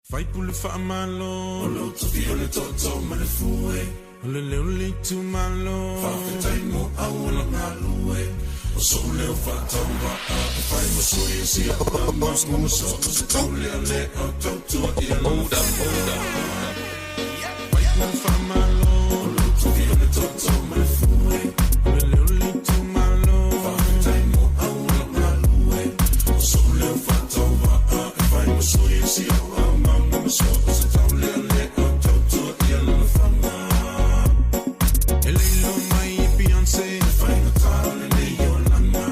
Fai pule fa malo, olo tofi ole toto male fue, ole le ole tu malo, fa fetai mo aula ngalue, o sole o fa tamba a, fai mo sui si a mas mo so se tole ale o toto ia oda. Fai pule fa malo, olo tofi ole toto male fue, ole le ole tu malo, fa fetai mo aula ngalue, o sole o fa tamba a, fai mo sui si a so se tole ale o toto ia la fama. Elilo mai Beyoncé fai na tale le Yolanda.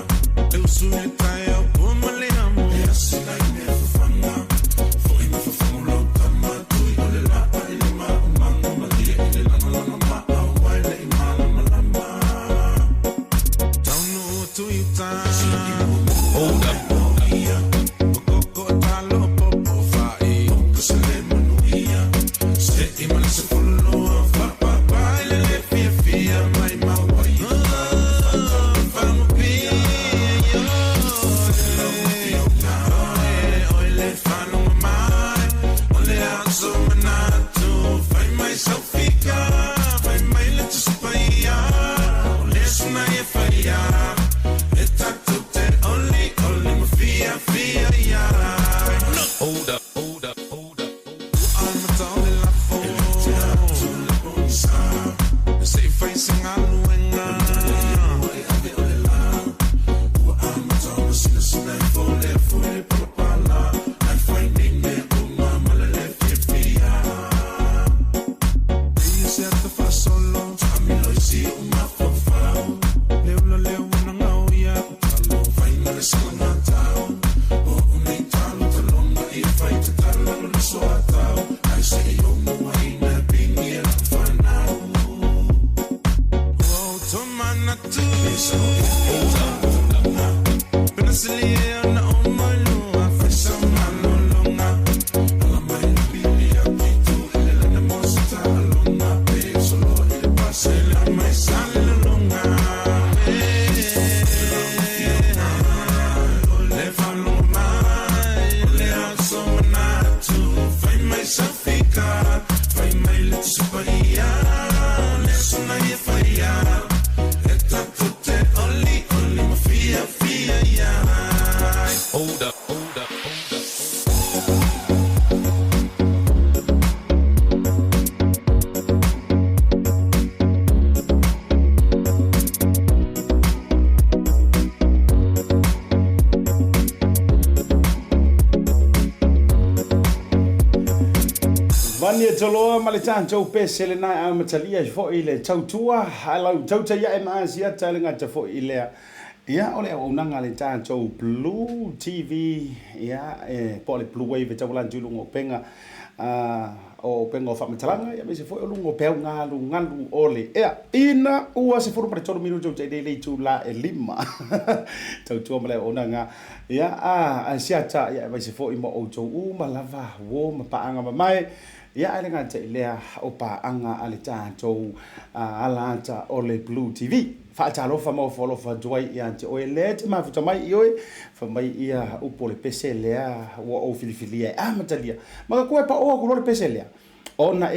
Eu sou le trai o como le amo. E assim ai me fanga. Foi me fanga lo tama tu ole la ile ma manga malia ile la ma wai le ma lama. Don't know what to you time. Hold up. Toloa maletan tau pesele na amatalia fo ile tautua ala tauta ya ASIATA lenga ta fo ile ya ole onanga le tan tau Blue TV ya pole Blue Wave tawala julungo penga o penga fa matalanga ya bese fo lungo penga lungandu ole ya ina ua se furu para tolo minuto tau dele tu la elima tautua male onanga ya ASIATA ya bese fo imo o tau malava wo mapaanga mai ya ale ngata ilea opa anga ale tātou alata ole Blue TV. Whaatalo wha mau wholo wha duai i ante oe lea te mafuta mai i oe wha mai ia upole pese lea ua o filifilia matalia. Maka koe pa oa kulore pese lea. Ona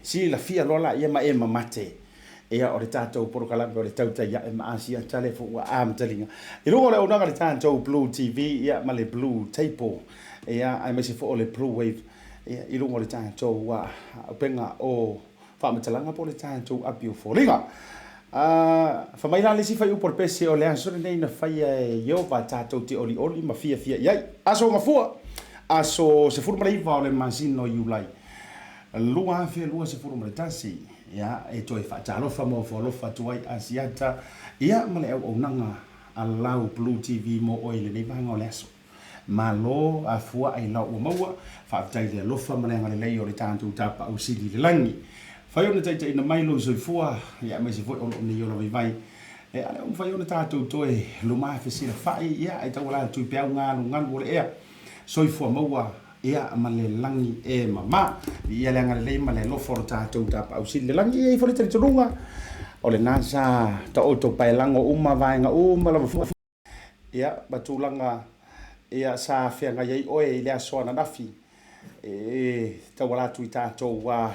si la fia lola ia ma mate. Ea o le tātou porokalame o le TAUTAI ia ASIATA le fu ua matalinga. I rungo le unanga le tātou Blue TV ia ma le Blue Table. Ea ai mesi fo o le Blue Wave. I lungo le tātou wa penga o whamatalanga po le tātou api o fōringa. Whamaira le si whai upor pese o le ansore nei na whai eo wa tātou te oli ma fia iai. Aso ngafua, aso se furuma le iwa o le masino iulai. Lua se furuma le tasi. Ia, e toi whaatalofa mo wholofa tuai ASIATA. Ia, male au nanga alau Blue TV mo oile nei vanga o le aso. Malo a fua ai lau o maua whaatai le lofa mananga le lei o le tātou tapa au sili le langi. Whai ona taita ina mailo i soifua, ia me se foi olo ni yola vai. E ale whai ona tātou toe luma whesira whai, ia ai tau la tui peau ngālu o le ea. Soifua maua, ia ma le langi mama. Ia le anga le lei ma le lofa o le tātou tapa au sili le langi, ia i whale tari turunga. O le nasa ta oto pai lango uma vaenga uma la fua. Ia batulanga ia sa fia ngai oe ile aso na nafi tau ala tu tātou wa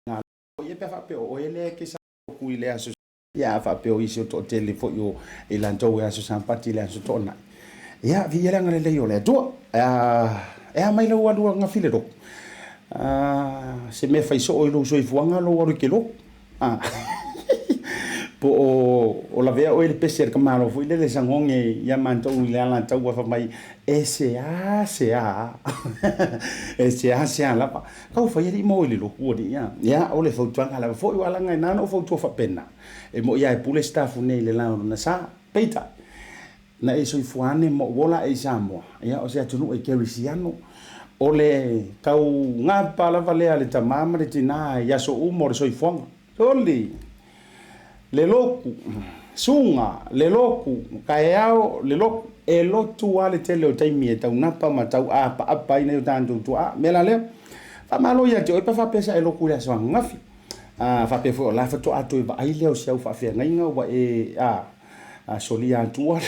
ngā ia pe fa pe o ele ke sa ku ile aso ia fa pe o isi o to tele fo yo e lantou e aso sampati le aso tona ia vi ia ngale le yo le to mai lo wa nga file do se me fa iso o lo so i fuanga lo wa ke lo po o la vea o ele peser ka malo fo ile le sangonge ia mantou ile ala tau wa fa mai SA la pa ka fa ia mo ile lo ku di ya o le fo tuanga la fo wala ngai na no fo tu fa pena e mo ia e pule staff nei le la na sa peita na e so i fuane mo wola e samo ia o se atunu e kerisiano o le kau ngā pala valea le tamama le tina ia so umo le so i fuanga toli le loku sunga le loku kaiao le loku e lotu ale tele o taimi e tau napa ma tau apa ina o tanto tua mela le fa malo ia te o pa fa pesa e loku le so ngafi fa pe fo la fa to ato e ba ai le o se fa fe ngainga wa e solia tua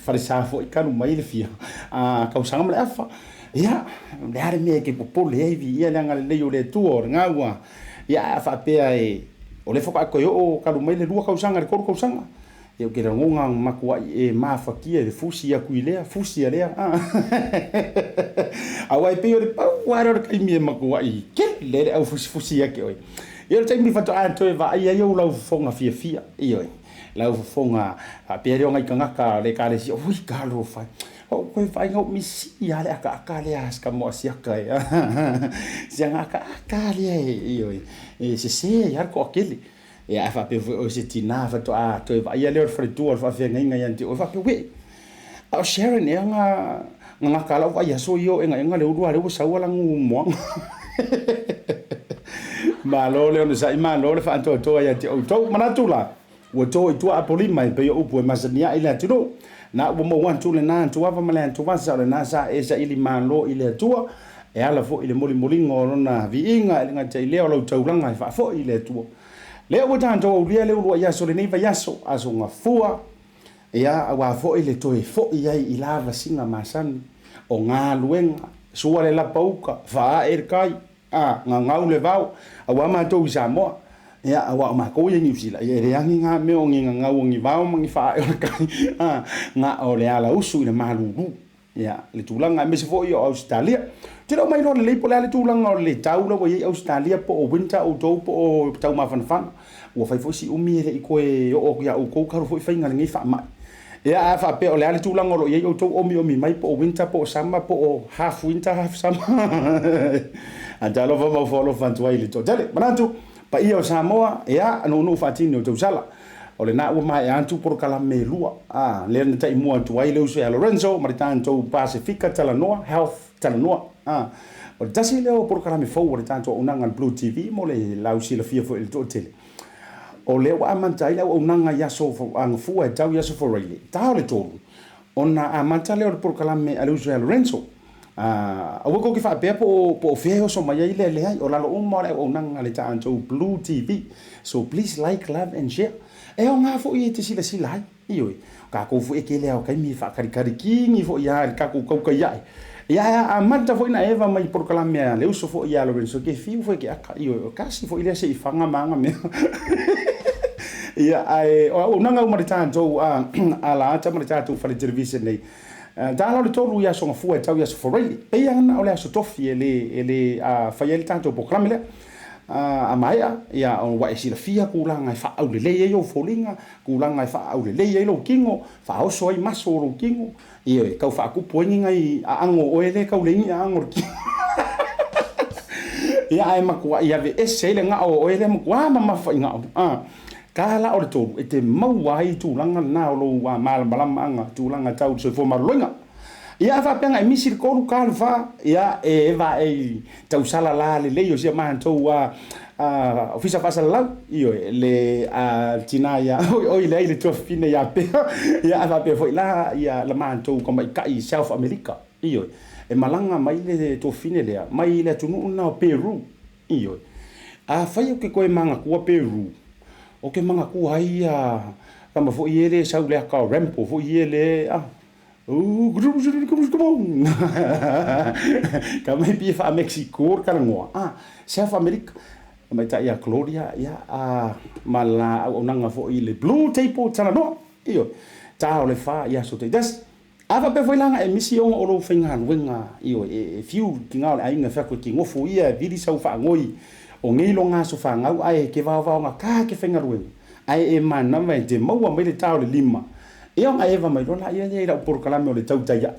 fa le sa fo i kanu mai le fia ka usanga male afa ia le are me ke popole e vi ia nga le yo le tuo ngawa ia fa pe ai o le foka ko yo ka lu mai le lua kausanga le kausanga eu ke ngonga makua e mafakia le fusi ya kuilea fusi ya lea awai pe o le waro ka mi makua i ke le au fusi ya ke oi eu te mi fato anto e va ia yo lau fonga fia io lau fonga a pe ro ngai kanga le ka le si oi ka lo fa o ko fai ngo mi si ya le ka le as ka mo sia ka ya sia ka le io se ya ko akele e a fa pe o se tina fa to to va ia le fre tu fa fe ngai ngai anti o fa pe we a Sharon e nga kala va ia so yo nga le u le o sa wala ngu mo ma lo le no sa ma lo le fa to ia ti o to mana tu la o to i tu a poli mai pe o pu masania ile tu na o mo wan tu le na tu va mala tu va sa le na sa e sa ili ma lo ile tu e ala fo ile moli ngo na vi inga ile nga te ile o lo tau langa fa fo ile tu le o tanto o lia le o ia so le nei va yaso aso nga fua ia wa fo ile to e fo ia i lava singa masan o nga luenga so le la pauka fa kai nga ngau le vau awa ma to sa mo ia awa ma ko ye ni sila ia re angi nga me o nga ngau ngi vau mangi fa kai nga o le ala usu le malu ia le tulanga me se fo i Australia tira mai lo le po le tulanga o le tau lo i Australia po o winter o to po o tau ma fan o fai fo si umi le ko e o ya o ko ka fo fai nga ngi fa ma ia fa pe o le tulanga lo i o to o mi mai po o winter po sama po o half winter half summer anda lo va fo lo fan tuai le to dale manatu pa ia o Samoa ia no fa tini o to sala o le na o mai antu por kala me lua le na tai mo tu ai le uso ya Lorenzo maritanto Pacifica Talanoa health Talanoa o tasi le o por kala me fo o tanto unanga Blue TV mo le lausi la fia fo il to tele o le wa manta ile o unanga ya so fo ang fu e tau ya so fo rele ta le to ona amanta le o por kala me ale uso ya Lorenzo o ko ki fa pe po feo so mai ile le ai o la lo mo le o unanga le tanto Blue TV so please like love and share e o nga fo i te sila ai io ka ko fu e ke le o kai mi fa kari kingi fo ia ka ko ka ia a manta fo ina eva mai por kala me le uso fo ia lo benso ke fi fo ke aka io kasi fo ile se fanga manga me ia ai o nanga o maritanto ala ta maritanto fa le television nei da lo to ia so fu e tau ia so fo rele pe ia na o le so tofi ele fa ia tanto por kala me a maia ia o wa isi la fia kulanga fa au le le yo folinga kulanga fa au le le lo kingo fa o so i maso lo kingo ia ka fa ku poinga i ango o ele ka le ni ango ia ai makua ia ve ese le nga o ele makua ma fa inga kala o to e te mau ai tu langa na lo wa mal malama anga tu langa tau so fo marloinga ia fa penga misir ko lu kalfa ia e va e tau sala la le yo se man to wa ofisa fa sala io le tina ya o le to fine ya pe ia fa pe foi la ia la man to ko mai kai South America io e malanga mai le to fine le mai le tunu na Peru io fa yo ke ko e manga ku Peru o ke manga ku ai kama fo ile sa le ka rempo fo ile Ka mai pia fa Mexico ka ngoa. South America. Mai ta ia Gloria ia mala o nanga fo i le blue table tana no. Io. Ta o le fa ia so te. Das ava pe foi langa e mission o lo finga wenga io e fiu kinga ai nga fa ko ki ngofu ia vidi sau fa ngoi. O ngi lo nga so fa ngau ai ke va nga ka ke finga wenga. Ai e mana mai te maua mai le tau le lima. Ia nga eva mai rona ia ia por kalame o le TAUTAI.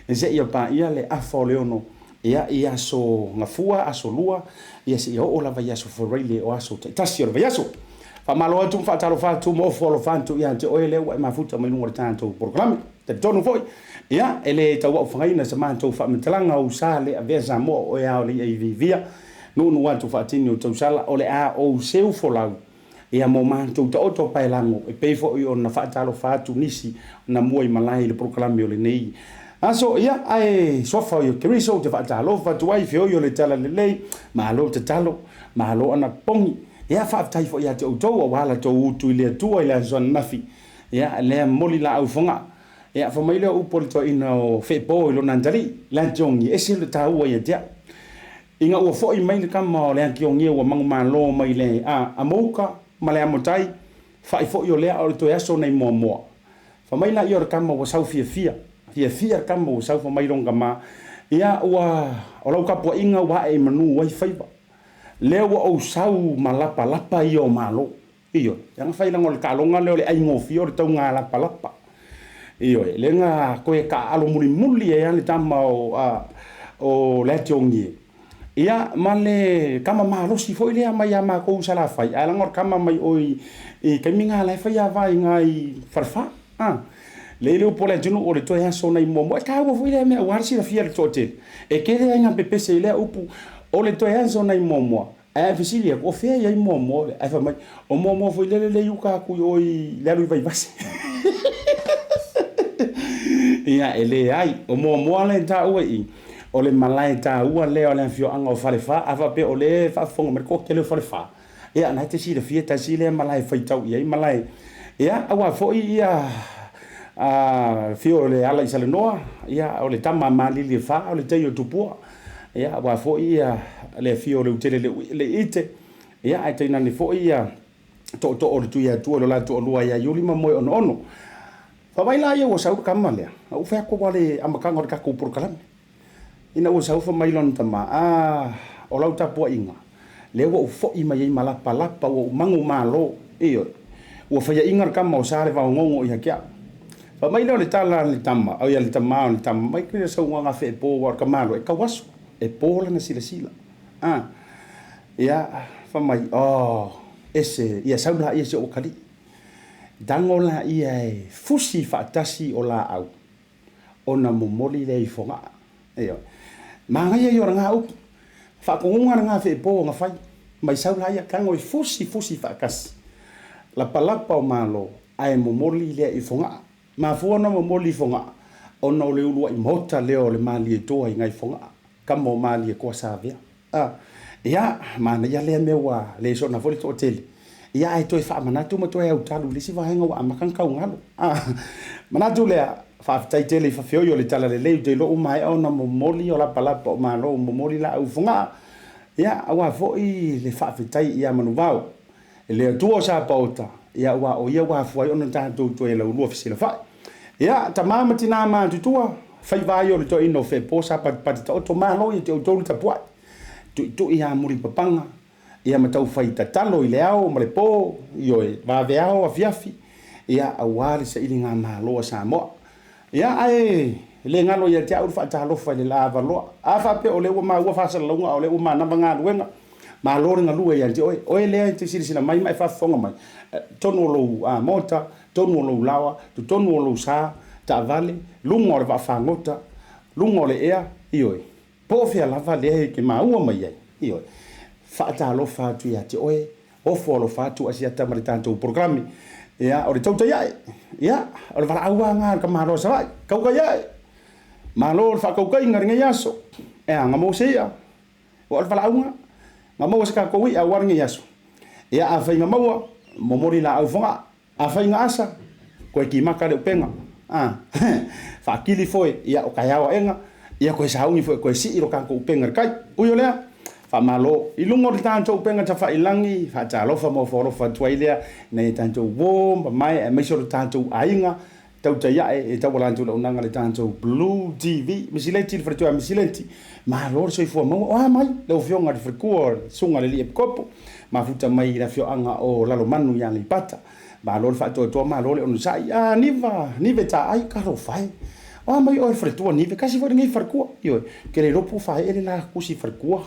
E se ia pa ia le afo le ono. Ia so ngafua aso lua ia se ia o la vai aso for really o aso tasi o vai aso. Fa malo atu fa talo fa tu mo fo lo fantu ia te o ele wa mafuta mai no tanto por kalame. Te tonu foi. Ia ele tau o fangai na se manto fa metalanga o sale a vesa mo o ia o le vivia. No no wantu fa tini o tau sala o le a o seu fo lau. Ia mo mantou ta oto pai lango e pe fo o na fa talo fa tu nisi na mo i malai le proclame o le nei aso ia ai sofa o kiri so te fa talo fa tu ai fio yo le talalelei malo te talo malo ana pongi ia fa tai fo ia te oto o wala to utu le tu ile zon nafi ia le moli la au fonga ia fa mai le upo to ina o fe po lo nandari la jongi e se le tau ia dia inga o fo i mai le kama le kiongi o mangma lo mai le a moka male amotai fa fo yo le o to yaso nei mo fa mai la yo kama o sau fia kama o sau fa mai longa ma ia wa o lau kapo inga wa e manu wai fai ba le o sau malapa lapa yo malo iyo yang fai la ngol kalonga le ai ngofio le tau nga lapa lapa iyo le nga ko e ka alo muli e le tama o le tiongi ia male kama malo si foi le mai ama ko sala fai ala ngor kama mai oi e kaminga la fai vai ngai farfa le le pole junu o le to ya so nai mo ka wo foi le me war si la fia le tote e ke le nga pepe se le upu o le to ya so nai mo e fisilia o fe ya mo e fa mai o mo foi le yuka ku oi le lu vai vas ia ele ai o mo le ta oi o le malai ta ua le o le fio anga o fale fa ava pe o le fa fonga merko ke le fale fa ia na te si le fia ta si le malai fai tau ia malai ia awa fo ia fio le ala isale noa ia o le tama mali le fa o le te yo tupua ia awa fo ia le fio le utele le ite ia ai te nani fo ia to o le tu ia tu lo la to lua ia yuli ma mo ono fa vai la ia o sa kamale o fa ko wale amakanga ka ko por kalam ina o saufa mai lon tama o lau tapua inga le o fo i mai malapa lapa o mangu malo io o fa inga ka mo sale va ngongo ia kia fa mai le tala le tama o ia le tama mai ke sa nga fe po wa ka malo e ka waso e po la na sila ia fa mai ese ia saula ia se o kali dangola ia fusi fa tasi o la au ona momoli le fonga io manga ia yo nga up fa ko nga fe po nga fai mai saula ia kango i fusi fa kas la palapa o malo ai momoli le i fonga ma fu ona momoli fonga ona le ulu i mota le o le mali e toa i ngai fonga kamo mali e ko savia ia mana ia le mewa le so na foli to hotel ia ai to fa manatu mo to e utalu le si va hanga wa makanka ngalo manatu le fa tai tele fa fio yo le talalelei de lo mai ona momoli o la palapa o malo momoli la ufunga ia awa fo i le fa tai ia manuvao le tuo sa pauta ia wa o ia wa fo ona ta to e la lu ofisila fa ia tamama tina ma tutua fai vai o le to ino fe posa pat to malo i te to ta pua tu ia muri papanga ia matau fai tatalo i le ao ma le po io va veao afiafi ia awali sa ilinga malo sa mo ia ai le ngalo ia te au fa ta lo fa le lava lo afa pe o le wa ma wa fa sa longa o le wa na banga luenga ma lo nga lu ia te o le te sila mai mai fa fonga mai tonu lo mota tonu lo lawa tu tonu lo sa ta vale lungo le va fa ngota lungo le ea io po fia lava le ke ma u mai io fa ta lo fa tu ia te o fo lo fa tu ASIATA ma tanto programmi ia o le TAUTAI ia o le vala aua nga ka malo sa kau ka ia malo fa kau ka inga ngai aso e nga mo se ia o le vala aua nga mo se ka ko ia war ngai aso ia a fa nga mo mori la au fonga a fa nga asa ko ki maka le penga fa kili foi ia o kai awa enga ia ko sa ungi foi ko si iro ka ko penga kai uyo lea fa malo ilungo le tanto penga ta fa ilangi fa ta lo fa mo fo fa tuailea nei tanto wo mai e meso tanto ainga TAUTAI e tawalantu la unanga le tanto Blue TV misilenti le fretua misilenti ma lor so fo mo mai le fionga de frekua sunga le kopo ma futa mai la fioanga o lalo manu yang li pata ba lor fa to ma lor on sai nive ta ai ka ro fai mai o fretua nive kasi fo ngi frekua io che le ropo fa ele la kusi frekua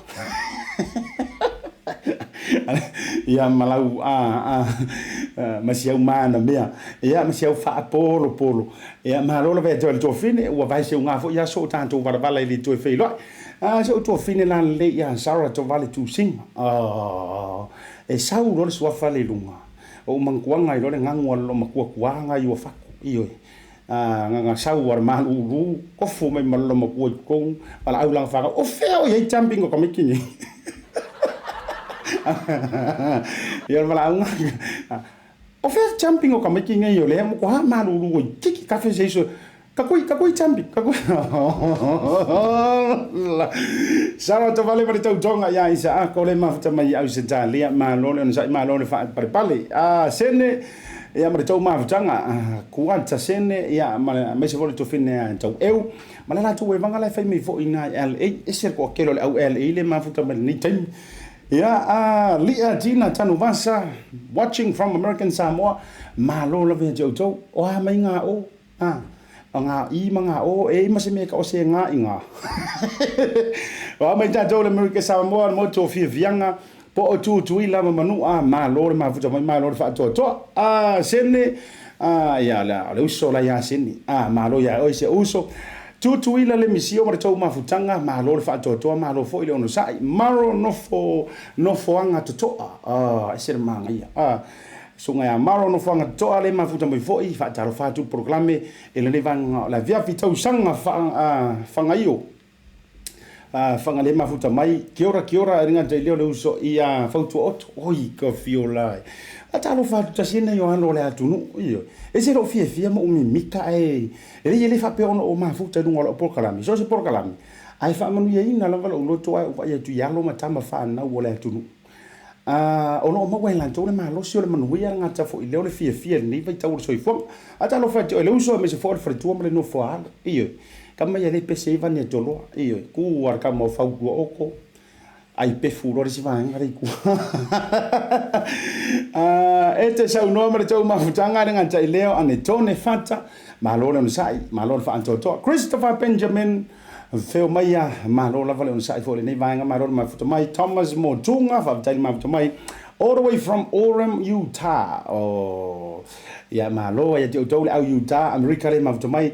ia malau masiau mana mea ia masiau fa polo ia malola ve to fine o vai se unga fo ia so tanto vala ile to fe lo so to fine la le ia sara to vale tu sing e sau lo so fa le lunga o mankuanga ile ngangwa lo makua nga yo fa io nga sau war malu ko fu mai malo makua ko pala au lang fa o fe o ye jumping ko mikini ia malau o fe jumping o kamaki ngai yo le mo ko ha malu o tiki ka fe so ka koi jumping ka koi sara to vale para tonga ya isa ko le mafuta mai au se tali ma lo le sa ma lo le fa pale sene ia ma to mafutanga kuanta sene ia ma se vole to fine to eu ma la to we vanga la fa mi fo ina LA e ser ko kelo au LA le mafuta ma ni time. Yeah, Lia Tina Tanuvasa, watching from American Samoa, malo la ve jojo, o ha mai nga o, nga I manga o, e masime ka o se nga inga. O mai ta jo le American Samoa mo to fi vianga, po o tu I la manu malo le mafuta mai malo fa to. Sene ya la le uso la ya sene. Malo ya o se uso. Tu ila le misio ma tau mafutanga ma lo fa to ma lo fo ile ono sai maro no fo anga to ser manga ia sunga ya maro no fo anga to ale mafuta mo fo I fa taro fa tu proclame ele le vanga la via vitau sanga fa ngaio fa le mafuta mai ki ora ringa te le uso ia fa tu ot oi ko fiola atalo fa tu sina yo ano le atunu io e se lo fie mo mi mika ele fa pe ono o mafuta dungo lo porkalami so se porkalami ai fa manu ye ina lava lo to ai fa ye tu yalo matama fa na wo le atunu ono mo wela to le malo sio le manu ya ngata fo ile le fie ni vai tau so ifo atalo fa te le uso me se fo le tu mo le no fo al io kama ye le pese va ne tolo io ku war ka mo fa ku oko ai pe furo si va ngare ku este sa un nome to mafutanga ngata ileo ane tone fata malo le sai malo fa anto Christopher Benjamin feo maya malo la vale un sai fo le nei va malo mafuta mai Thomas Motunga fa tali mafuta mai all the way from Orem, Utah. Ya malo ya to le au Utah America le mafuta mai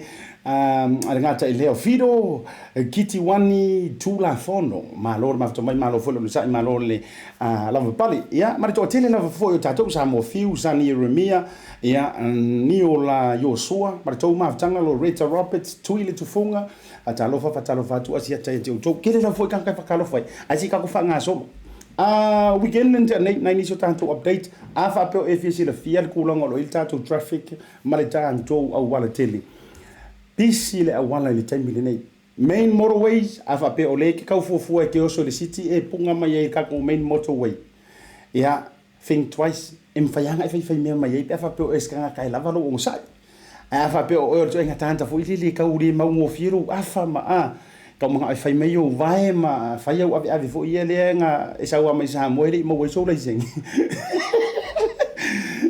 ngata ileo fido kitiwani tula fono malo mafuta mai malo fo le sai malo le lava pali ya ma to tele lava fo yo tato sa mo fiu sa ni Jeremia ya ni ola Joshua ma to mafutanga lo Rita Roberts tuile tufunga atalofa fatalofa tu ASIATA to kele la fo kan ka fakalo fo asi ka ku fanga so weekend internet na iniso tanto update afa pe efisi le fiel kulongo lo iltato traffic malita anto au wala tele bisi le awala le time le main motorways afa pe ole ki ka fu ke oso le city e punga mai ka ko main motorway ya think twice em fayanga e fai me mai pe afa pe eska ka lava lo un sai afa pe o to nga tanta fu ile ka uri ma mo firu afa ma ka mo fai me yo vai ma fai yo ave fu ile nga esa wa mai sa mo ile mo so le sing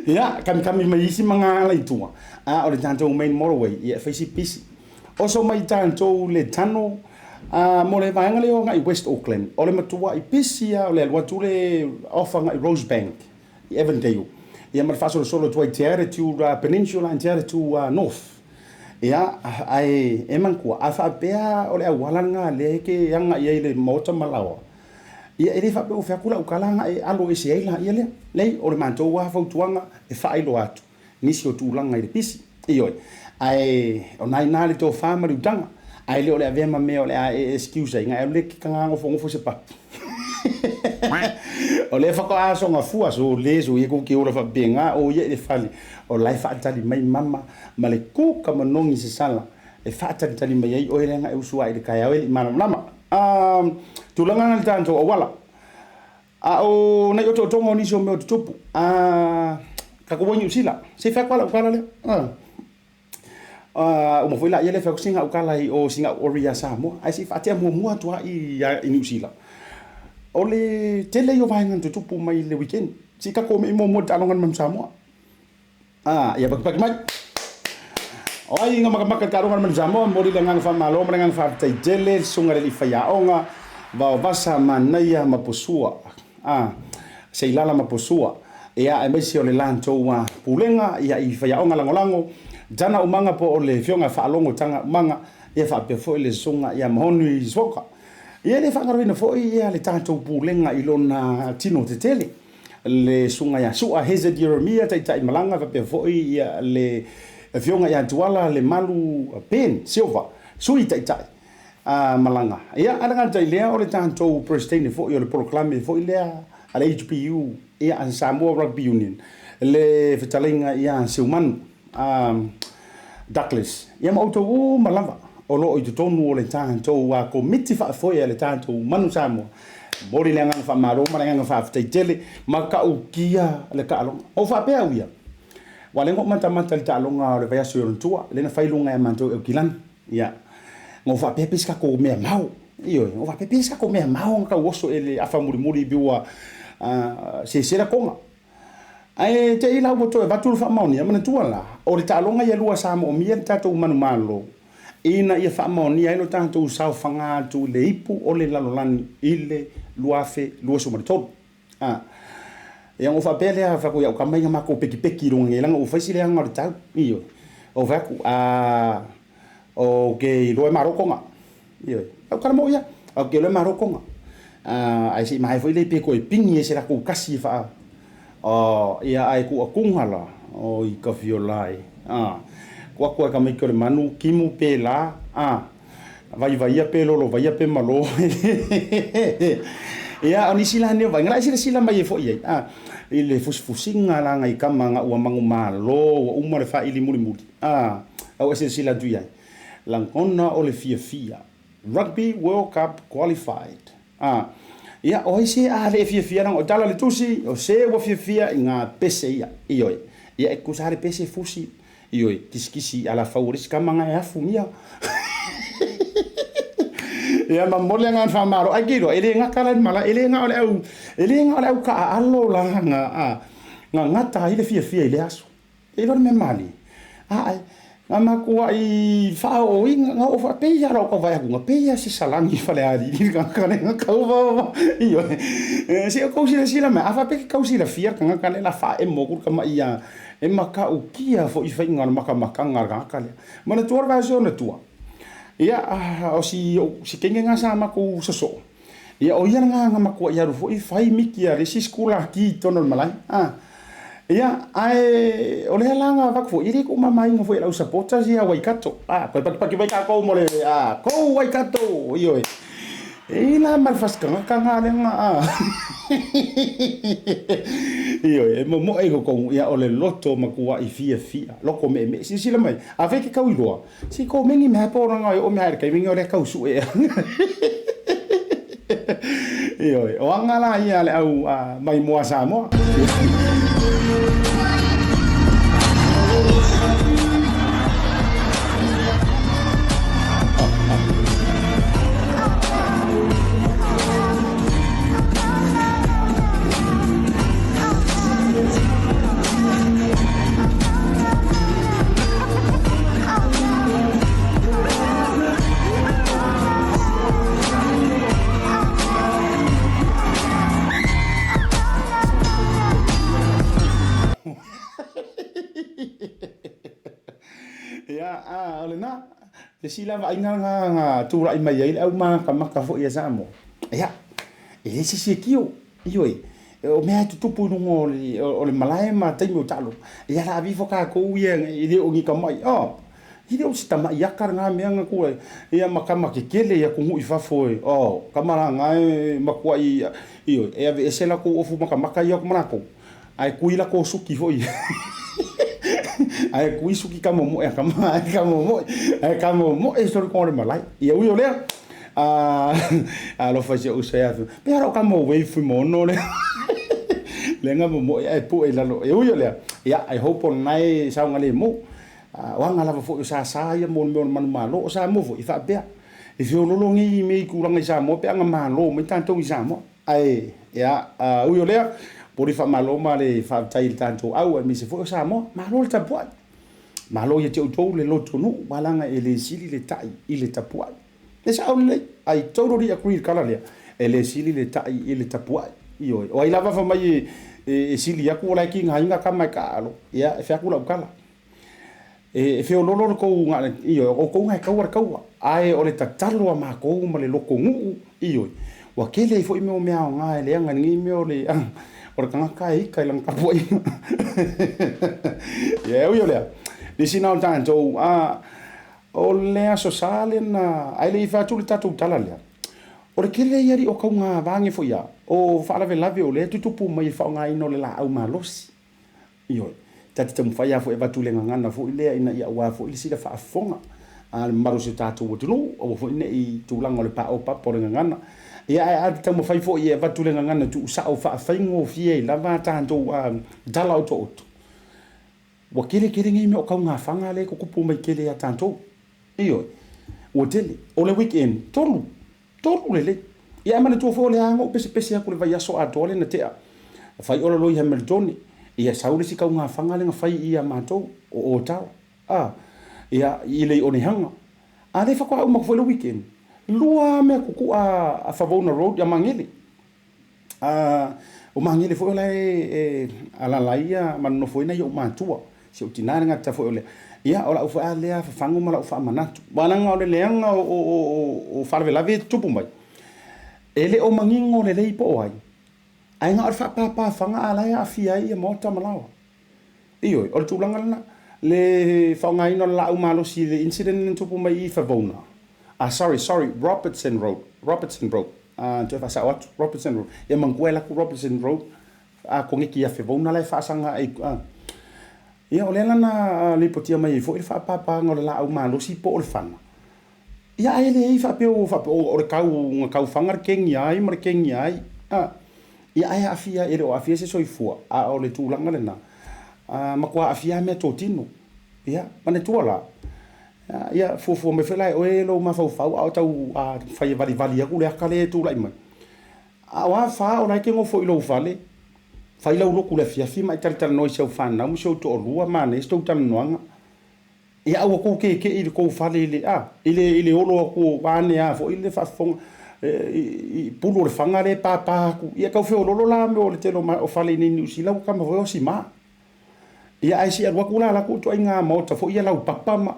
ya kami mai isi manga la itua o le tanto main motorway ia fai si pisi oso mai tanto le tano mo le vaenga le o ngai West Auckland o le matua I pisi o le watu le ofa ngai Rosebank I Evandale ia ma faso solo tu tiare tu peninsula tiare tu north ia ai emanku afa pea o le awalanga le ke yanga ia le mota malawa ia ele fa pe o fa kula o kalanga e alo ese ila ia le o le manto wa fa tuanga e fa ilo atu nisi o tulanga I le pisi io ai ona ina le to fama le utanga ai le ave ma me ole excuse nga le kanga ngo fo se pa O le whakaaso ngā fua so le so i kuki ora whapenga o ia e whali o lai whaatari mai mama ma le kuka manongi se sala e whaatari mai ai o erenga e usua i le kai au e li mana nama tulanga ngā tanto o wala a o nei o tonga o nisi o meo tutupu ka kuwanyi usila se whakwala ukala le o mawhoi la ia le whakusinga ukala i o singa oria Samoa ai si whaatea mua tua i New Zealand o le tele yo vai ngan tutupu mai le weekend si ka ko me mo talongan mam Samoa ia bak mai o ai nga maka talongan mam Samoa mo di ngang fa malo mo ngang fa tai tele sunga le faya onga va vasa manaya mapusua sei lala mapusua ia e mesi o le lanto wa pulenga ia i faya onga langolango jana umanga po o le fionga fa longo tanga manga ia fa pe fo le sunga ia mohoni soka ia le whangaroina foi ia le tātou pūlenga i lona tino te tele. Le sunga ia sua Hezed Jeremia tai malanga whapea foi ia le fionga ia tuala le malu pen, silva, sui tai malanga. Ia aranga tai lea o le tātou prestene foi o le proclame foi lea a le HPU ia a Samoa Rugby Union. Le whetalinga ia siumanu Douglas. Ia mautou malanga. O lo i tonu o le tātou a komiti whaafoia le tātou manu Samoa. Mori le ngang whamaroma, le ngang whaaftaitele, ma ka ukia le ka alonga. O whapea uia. Wa le ngok mata le ta alonga o le vai aso tua, le na whailunga e mantou e kilan. Ia. Ngō whapea piska ko mea mau. Iyo, ngō whapea piska ko mea mau ngaka uoso e le awha muri biua se sera konga. Ai te ila uoto e vaturu whamaoni, amana tua la. O le ta alonga ia lua Samoa, mia le tātou manu malo. Ina ia whaamoni ai no tātou sau whangātu le ipu o le lalolani i le luafe lua sumaritolu. Ia ngō whapea lea whako iau kamai ngā mako peki ronga ngai langa o whaisi lea ngā tau. Iyo. O whaku o ke loe marokonga. Iyo. Au karamo ia. O ke loe marokonga. Ai si mahai fo i le peko e pingi e se rako kasi wha. Ia ai ku a kunghala o i ka fiolai. Kua ka mai kore manu kimu pe la vai pe lolo vai pe malo ia oni sila ne vai ngai sila mai fo ia ile fusinga la ngai kama nga ua mangu malo wa umare fa ili muri au sila du ia langona o le fia rugby world cup qualified ia o isi le fia nang o tala le tusi o se wa fia nga pese ia ia e kusare pese fusi Ioi, kisi ala favoris kamanga e afu mia. Ia mamole ngan famaro agiro, ele nga kala mala, ele nga ole au ka alo la nga ngata ile fia ile aso. Ele me mali. Ai, nga makua i fao nga o fa pe ya ro ko vai nga pe ya si salangi fale ali nga kale nga kauva. Ioi. Si o kausi la me, afa pe kausi la fia nga kale la fa e mogur kama ia e maka ukia fo i whainga na maka ngaka lea. Mana tuar vaso na tua. Ia, o si kenge ngā sa maku saso. Ia, o ia ngā maku ia rufo i whai miki a resi skula ki tono malai. Ia, ai, o lea langa wakfo, iri ko mamai ngā fo i lau supporters ia Waikato. Koe paki Waikato mole, ko Waikato, ioi. Ila malfaskanga kanga lenga Iyo mo e ko ia ole loto makua i fia loko me si la mai ave ke kau iloa si ko mengi me po nga o me haere kai mengi ole kau su e iyo o angala ia le au mai moa Samoa ole na le sila va nga tura i mai au maka fo ia Samoa ia ele si kio ioi o me tu tupu no o le malai ma tai mo talo ia la vi fo ka ko ia ile o ngi ka mai Hile o si tama ia karanga meanga ko ia makama ke kele ia ko ngui fafo e o kamara ngai makua ia io e ave esela ko ofu makamaka ia ko manako ai kuila ko suki foi ai kui suki kamo mo e kamo mo e so ko malai ia ui ole a lo fa se usea pero kamo wei fu mo no le lenga mo e pu e lalo e ui ole ia I hope on nai sa ngale mo wanga lava fo sa ia mo man malo sa mo fo i fa bea e fio lolongi me ku langa sa mo pe anga malo me tanto i sa mo ai ya ui ole por fa malo ma le fa tai tanto au mi se fo sa mo malo ta po malo ye teu le loto no malanga e le sili le tai i le tapua e sa ole I totally agree kala le e le sili le tai i le tapua io o ai lava fa mai e sili ya ku la ki nga kama ka alo ya e fa ku la kala e feo lolo ko nga io o ko nga ka ai o le tatalo ma ko ma le loko ngu io wa kele fo me o mea nga le nga ngi me o le o ka kai lang ka foi ye o le di sina o tanto o le so sale na ai le fa tu le tatu talale o le kele yari o ka nga vangi fo ya o fa la lave o le tutupu mai fa nga ino le la au malosi io tati tamu fai afo e batu le ngangana fo ilea ina ia ua fo ili sila fa afonga a maru se tatu o tunu o fo ine i tūlanga le pa o papo le ngangana ia a tamu fai fo i e batu le ngangana tu sa o fa afaingo fie lava tanto dala o tootu wa kele ngi me o kau ngā whanga le kukupu mai kele a tanto iyo o tele o le weekend tolu le ia mana tu fo le anga o pese aku le vai aso a tole na tea fai ora loi Hamiltoni ia saule si kau ngā whanga le ngā whai ia mātou o tau ia i lei o ni hanga a le whakua au makafo le weekend lua mea kuku a Favona Road ia mangele o mangele fo le alalaia manofo ina i o mātua si o tinare ngata fo le ia o la ufa a lea whafangu ma la ufa manatu wananga o le leanga o whalawelave tupu mai ele o mangingo le lei po ai ai nga fa pa fanga ala ya fia ia mota malawa io o tulanga na le fanga ino la umalo si the incident tupu mai I Favona sorry Robertson Road to fa sa what Robertson Road ia manguela ku Robertson Road ko ngiki ia Favona la fa sanga ai ia o le na le potia mai fo fa pa ngol la umalo si po le fanga ia ai le fa pe o le kau fanga kengi ai mar kengi ai ia ai afia ele o afia se soifua o le tūlanga lena makua afia me tōtino ia mane tuala ia fufu me whelai o e lo mawhau au tau whai vali aku le aka le tūlai mai wa wha o nai ke ngofo I lo whale whai lau loku le fiafi mai talitala noi sau whanau sau to o rua mane stou tala noanga ia au ako ke I le kou whale ile olo ako wane fo ile whafonga I pulo le fanga le papa ku ia kau feo lolo la me o le telo o fale ni usila ka ma vo si ma ia ai si arwa kula la ku to inga mota fo ia lau papa ma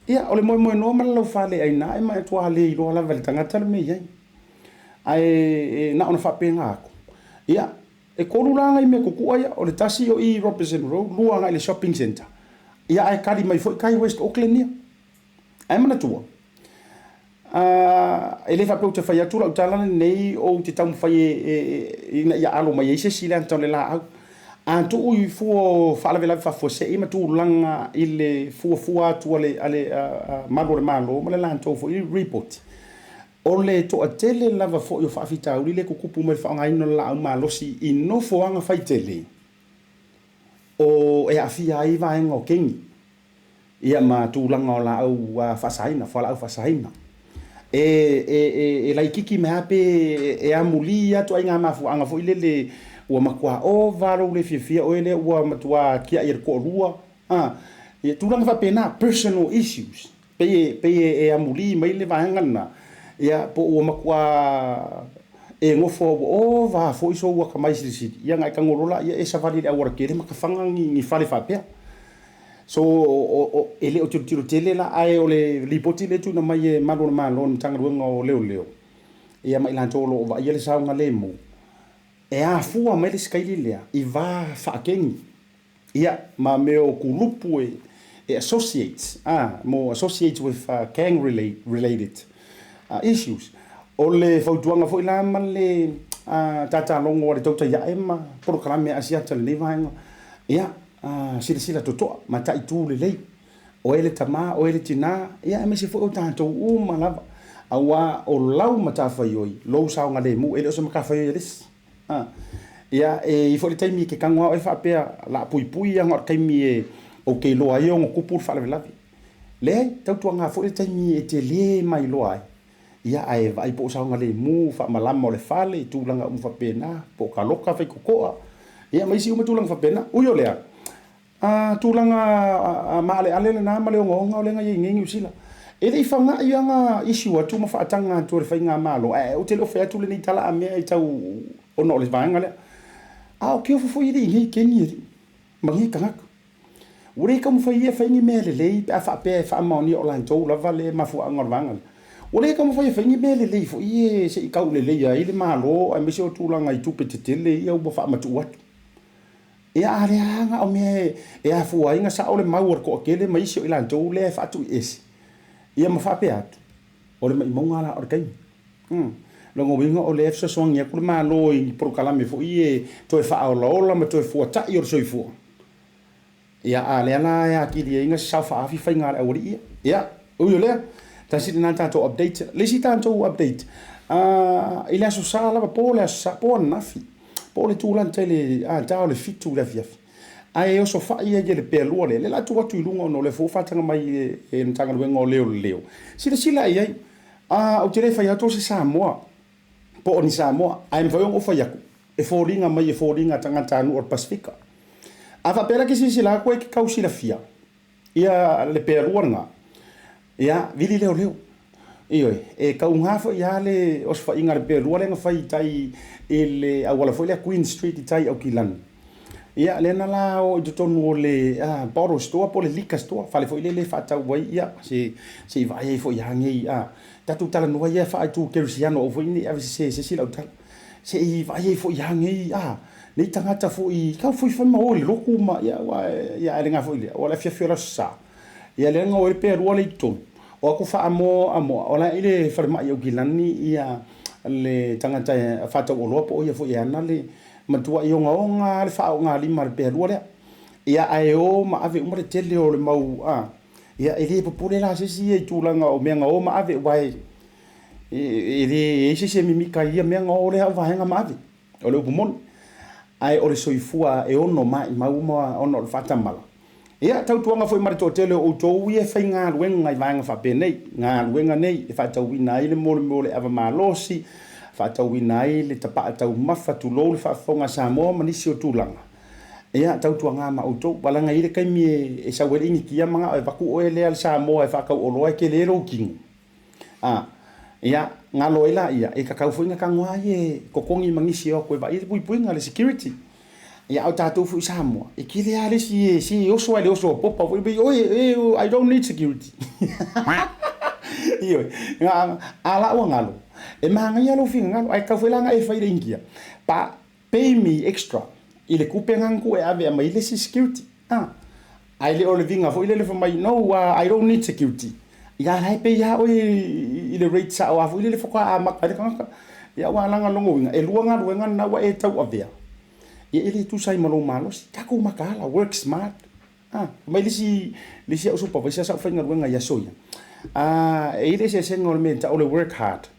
ia o le mo no ma lau fale ai na ma to ale I lo la vel tanga tal me ia ai na ona fa penga ku ia e ko lula ngai me ku ia o le tasi o I Robertson Road lua ngai le shopping center ia ai kali mai fo kai West Auckland ia ai mana tua ele fa peuta fa yatura utala nei o te tamu fa ina ya alo mai se sila antole la antu u fu fa la vela fa fo se ima tu langa ile fu tu ale malo ma le lanto fo I report o le to atele lava fo yo fa fita u le kukupu me fa ngai no la ma lo si ino fo anga fa tele o e afia I va ngo kengi ia ma tu langa la au fa saina fa la fa saina e lai kiki me hape e amuli atu ai ngā mafu anga fo ile ua makua o varo le fia o ele ua matua kia I ko rua e tūranga fa pena personal issues pe amuli mai le vahangana ia po ua makua e ngofo o va fo iso ua kamai siri ia ngai kangorola ia e savali le awara kere makafanga ngi fale fa pea so ele o tiro tele la ai o le lipoti le tu na mai malo tanga ruanga o leo ia mai lan tolo o va ia le saunga le mo e a fua mai le skaili lea I va fa kengi ia ma me o kulupu it associates with gang related issues. O le fautuanga fo ila ma le tata longo o le tauta ia ema programe ASIATA le nei vaenga ia sila totoa ma taitu le lei o ele tama o ele tina ia e mese fo o tātou uma lava aua o lau ma tawhai oi lou saonga le mu ele o se makawhai oi alis ia i fo le taimi ke kangwa o e whapea la pui anga kaimi e o ke loa i o ngokupur whalawelavi le tautuanga fo le taimi e te le mai loa ai ia ai vai po saunga le mu fa malama o le fale tulanga fa pena po kaloka fa kokoa ia mai si uma tulanga fa pena uyo lea tulanga male ale na male ngonga o le ngai ngi usila ele i fanga ia nga issue atu ma fa tanga to le fainga malo o te lo fa tu le ni tala me ai tau ono le vanga le o ke fo i ri ke ni mangi kanga ure ka mo fa ia faingi mele le fa pe fa ma ni o lan to la vale ma fu angor vanga ole ka mo fai fangi mele le fo ie se i kau le le ia ile malo ai me se o tulanga i tupe te tele ia u fa matu wat ia ale anga o me ia fu ai nga sa ole mau ko kele mai se ila to le fa tu es ia ma fa pe atu ole mai monga la or kai lo ngo winga ole fso song ia ku malo i pro kala me fo ie to e fa o la ma to e fo ta i or so i fo ia ale ala ia ki dia nga sa fa afi fainga o ia o yo le tasi na tato update lesi tanto update ila so sala ba pole sa pon nafi pole tu lan tele ta le fitu la fiaf ai o so fa ia je le pelu le la tu watu lungo no le fo fa tanga mai e tanga wengo leo sila ai o tele fa ya to se Samoa po ni Samoa ai mfa yo fa ya e fo ringa tanga tanu or Pacifica ava pera ke sila ko e kausi la fia ia le pelu nga ia vili leo io e ka unga fo ia le os fa inga le pelu le nga fai tai ele awala fo le Queen Street tai o kilan ia le na la o tonu le bottle store po le liquor store fa le fo le fa ta wai ia se vai fo ia ngi tatu tala no ia fa tu kersiano o fo ni ave se la tal se vai fo ia ngi ni tangata fo I ka fo fa ma o le loku ma ia le nga fo ile o la fia sa ia le nga o le pelu le ton o ku fa amo ola ile farma yo gilani ia le tangata fa ta o lopo ia fo ia na le matua yo nga le fa nga li mar pelu le ia ai o ma ave umre tele o le mau ia ele popule la se si e tulanga o menga o ma ave wai ele se mimika ia menga o le va hanga ma ave o le upumon ai o le soifua e ono mai mau ma ono fata mala ia tautuanga foi marito tele o tou ia fai ngā luenga i vanga fa penei ngā luenga nei e fa tau wina ile mole ava malosi fa tau wina ile tapa tau mafa tu lo le fa fonga Samoa manisi o tulanga ia tautuanga ma o tou balanga ile kai mi e sa wele ni kia manga e vaku o ele al Samoa e fa ka o loa ke le ro king ia ngā loela ia e ka kau foi nga kangwa ye kokongi mangisi o ko ba ile pui ngale security ia au tātou fu Samoa e kile ale si oso ale oso popa oi I don't need security io ala o ngalo e manga ia lo finga ngalo ai ka foi langa e fai ringia pa pay me extra ile kupengangu e ave mai le security ai le ole vinga foi le mai no I don't need security ia lai pe ia oi ile rate sa o foi le foka ma ka ia wa langa longo winga e luanga na wa e tau avea ia ele tu sai malo malos kako makala work smart mai lisi o supervisor sa fainga wenga ya soia ele se ngol menta ole work hard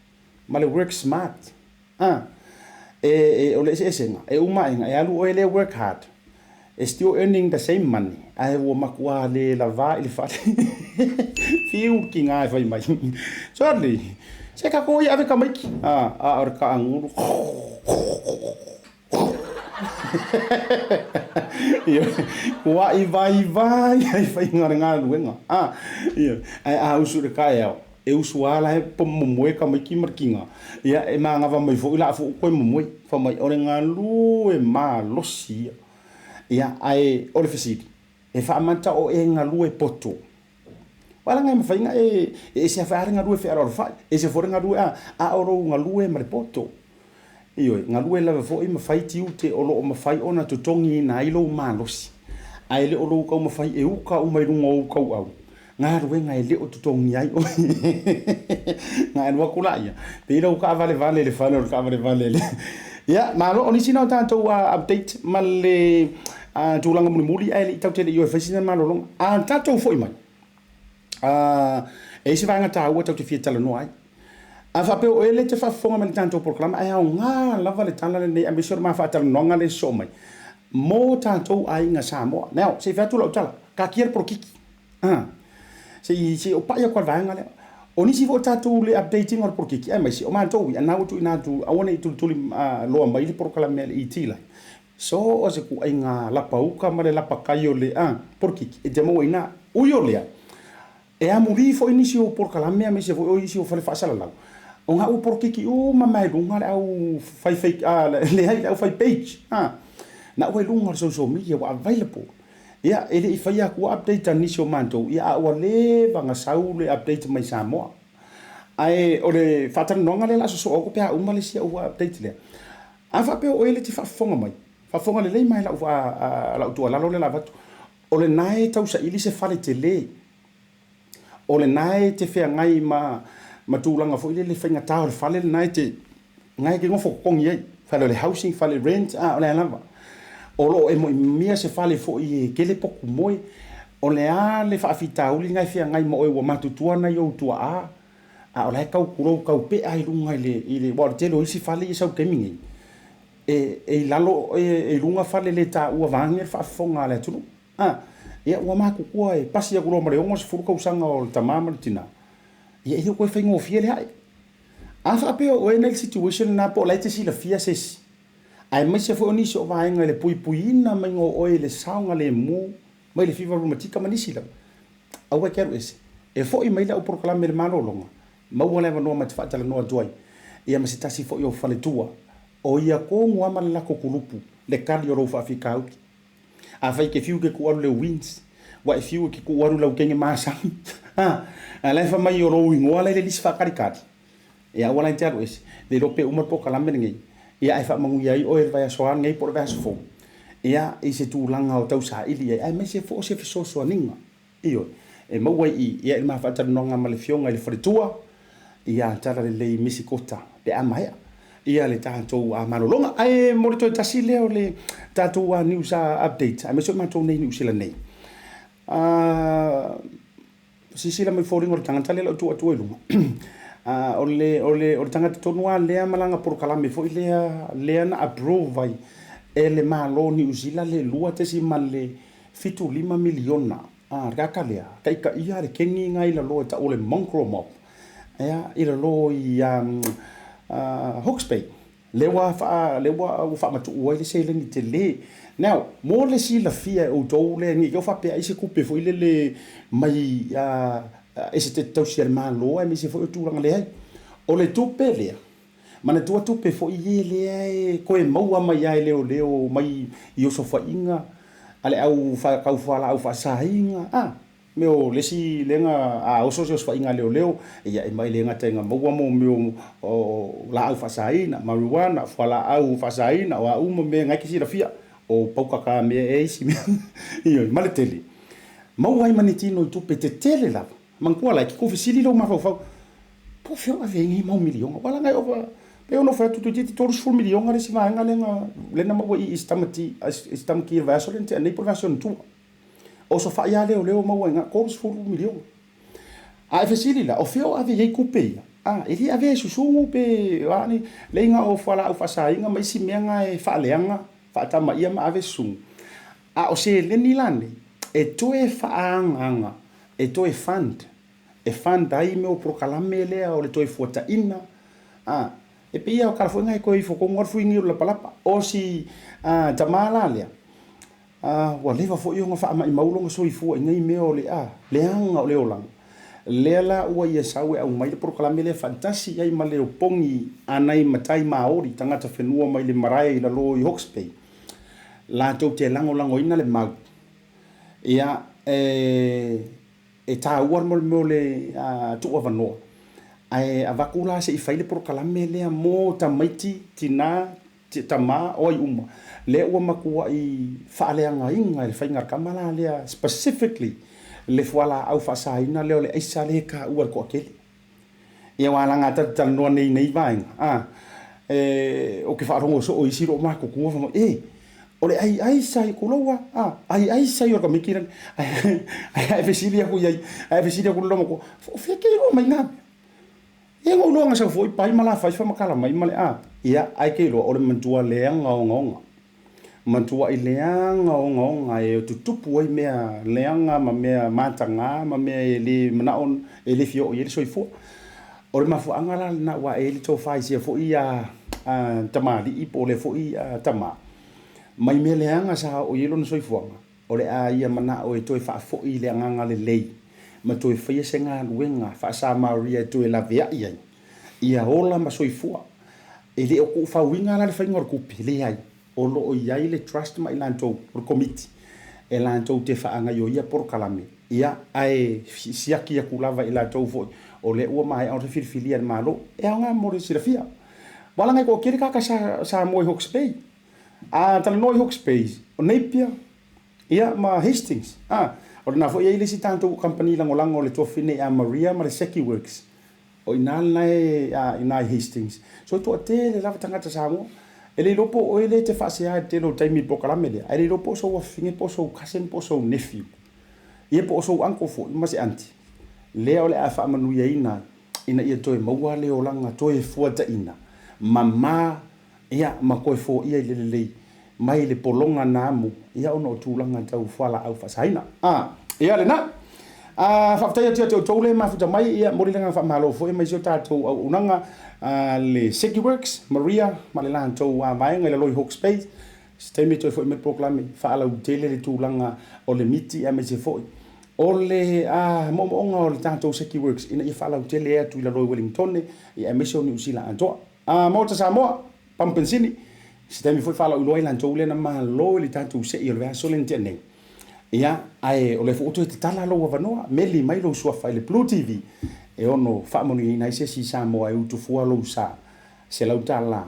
male work smart ole se senga e uma inga e alu ole work hard still earning the same money ai wo makua le lava ile fa fiu kinga vai mai sorry se kako ia ave kamiki or ka anguru wa I vai ai fai ngara luenga ai usu de kai e usu ala e pomoe ka mai ki markinga ia e manga va mai fo ila fo ko moe fa mai ore ngalu e ma losi ia ai ole fesidi e fa manta o e ngalu e poto wala ngai fai nga e se fa ngalu e fa fa e se for ngalu oro ngalu e mar poto io ngalu e lava fo I ma fai tiu te olo o ma fai ona to tongi na ilo malosi ai le o lo kau mawhai e uka o mai runga o kau au. Ngā ruenga e le o tutongi ai o. Ngā enua kula ia. Pira o ka vale le whale o ka vale le. Ia, malo, oni sina o tātou update ma le tūlanga muli ai le i tautele i o e whaisina malo longa. Tātou foi mai. E isi vanga tā ua tau te fia tala noa ai. Whapeo e le te whafonga ma le tātou proklama ai au ngā lava le tala le nei ambisor ma whaatala noanga le so mai. Mō tātou ai ngā Samoa. Nao, se whaatula o tala, ka kia pro kiki. Se o paia kwa vanga le. O nisi vo tātou le updating or pro kiki. Ai mai si o mātou i anau tu ina tu awana i tuli loa mai le proklama le i tila. So o se ku ai ngā lapa uka ma le lapa kai o le pro kiki. E te mo ina uyo lea. E amuri fo inisi o proklama me se vo o inisi o fale whaasala lau. O ngā u por kiki o mamai runga le au fai fake le hai au fai page na ua lunga le social media wa available ia ele I fai aku update nisi o mantou ia a ua le vanga sau le update mai Samoa ai o le whatanonga le la so o ko pea uma le sia ua update le a whapeo o ele te whafonga mai whafonga le lei mai la ua tua lalo le la vatu o le nae tau sa ili se whale te le o le nae te whea ngai ma tūlanga fo ile le whainga tāo le whale le nai te ngai ke ngofo kongi ai whale le housing, whale rent, o le alama o lo e mo mia se whale fo I kele poku moe o le a le whaafitauli ngai whea ngai mo e wa matutua na iau tua o le kau kurou kau pe ai runga I le wale telo isi whale I sau kemingi e lalo e runga whale le tā ua vangi e whaafonga le tunu ia ua makukua e pasi a kuro mare ongo se furuka usanga o le tamama le tina ia ele koe whaingo fia le hai. A whapeo o ena situation na po lai te sila fia sesi. Ai mai se fo nisi o vaenga le pui ina mai ngo oe le saunga le mu mai le fiva rumatika manisi la. Au e keru ese. E fo I mai la o proklame le manolonga. Mau wale wanoa mati whaatala noa duai. Ia masitasi fo I o whale tua. O ia ko ngua ma le lako kulupu. Le kari o rau whaafika auki. A whai ke fiu ke kuaru le wins. Wa e fiu ke kuaru lau kenge maasami. Lai fa mai o rou ingoa lai le lisi whakarikari. Ia wala I te aru ese. Le rope umar po kalame ngei. Ia ai wha mangu iai o e vai asoan ngei por vai asofo. Ia I se tūlanga o tau sa ili ai. Ai mai se fo se fisosoa ninga. Iyo. E maua I. Ia ilma whaatara nonga ma le fionga I le wharetua. Ia Talalelei Misikopa. Pe amaya. Ia le tātou malolonga. Ai mori toi tasi leo le tātou news update. Ai mai so mātou nei news sila nei. Sisila mai fōringa o le tangata le lau tua e lunga. O le tangata tonua lea malanga por kalame fo lea na approve vai e le malo ni usila le lua tesi ma le 5 miliona. Raka lea. Kaika ia le kengi ngai la lo ta ole mongro mop. Ia ila lo I Hawke's Bay. Lewa ufa matu ua ile se le ni te le. Now, mo le si la fia o tau le ngi yo fa pe ai se kupe fo ile le mai ese te tau si ma lo ai mi se fo tu ranga le ai. O le tupe le. Mana tua tupe fo I le ai ko e maua mai ai leo mai yo so fa inga ale au fa kau fa la au fa sa inga. Me o le si lenga o so fa inga leo ia e mai lenga tenga maua mo me o la au fa sa ina marijuana fa la au fa sa ina wa uma me ngai ki si la fia o pauka ka me e isi me io male tele mau ai manitino I tupe te tele la mankua la ki ko fisili lo ma fa po fio a vengi mau milion wala ngai o pe ono fa tutu ti toros full milion ale si va nga lenga mau I istamki vasolente nei profession tu o so fa ia leo mau nga toros full milion a fisili la o fio a vengi coupe ili ave susungu pe ani lenga o fala o fa sa inga mai si menga e fa leanga Fata ma ia ma ave sung. O se leni lani. E toe whaanga. E toe fund. E fund ai me o prokalame lea o le toe fuata ina. E pe ia o karafuinga e koe I whakongor fuingi o la palapa. O si tamala lea. Wa lewa fo ionga wha ama I maulonga so I fua ingai me o le leanga o le olang. Lea la ua ia sawe au mai le prokalame lea fantasi ai ma le o pongi anai matai maori tangata whenua mai le marae I la lo I Hawke's Bay. La tau te lango ina le mau. Ia e tā uar mo le tua wanoa. Ai a wakula se I whaile prokalame lea mō ta maiti tina te tama o i uma le ua makua i faaleanga inga le whaingar kamala lea specifically le fuala au whaasaina leo le eisa le ka ua ko akeli ia wala ngata tal no nei vainga o ke whaarongo so o isiro mako kua whamo o le ai sai kuloa ai sai o ka mikira ai fesilia ku ai fesilia ku lo mo o feke ro mai nga e ngo lo nga sa foi pai mala fai fa makala mai male ia ai ke lo o le mantua le nga mantua i le nga e tutupu ai mea leanga ma mea matanga ma mea le manaon e le fio i le soifo o le mafu angala na wa e le to fai sia fo ia tamali i po le fo ia tama mai me leanga sa o yelo no soifuanga o le ia mana o e toi fa fo i le anga le lei ma toi fa senga luenga fa sa maria toi la via ia ola ma soifua e le o ku fa winga la le fa ngor ku pele ai o lo o ia le trust mai lanto por committee e lanto te fa anga yo ia por kalame ia ai siaki ya kulava ila to fo o le o mai au filia malo e anga mo le sirafia wala ngai ko kiri ka sa mo Hawke's Bay tala noi Hawke's Bay o Napier ia ma Hastings o na fo ia ile si tanto company langolango le tofine a Maria ma le Seki Works o ina ina Hastings so to te le lava tangata sa mo ele lopo o ele te fa sia te lo taimi pokala mele ele lopo so wa finge po so cousin po so nephew ia po so uncle fo ma se anti le ole a fa manu ia ina ia toe maua le o langa toe fuata ina mama ia makoi fo ia le mai le polonga namu ia ono tulanga tau fala au fasaina ia le na fa ftai te tole ma futa mai ia morilanga fa malo fo mai so tato unanga le Seki Works Maria malelan to vai ngai le loi Hawke's Bay stemi to fo me proclame fa ala utele le tulanga o le miti a me se fo o le mo o le tato Seki Works ina ia fa ala utele e tu la loi Wellington ia me so New Zealand anto mo ta Samoa pampensini stemi fo fa ala loi lanto le na ma lo le tato se i le so le tene ia ai o le foto te tala lo wa no meli mai lo sua fa le Blue TV e ono fa mo ni na se si sa mo ai utu fu lo sa se la utala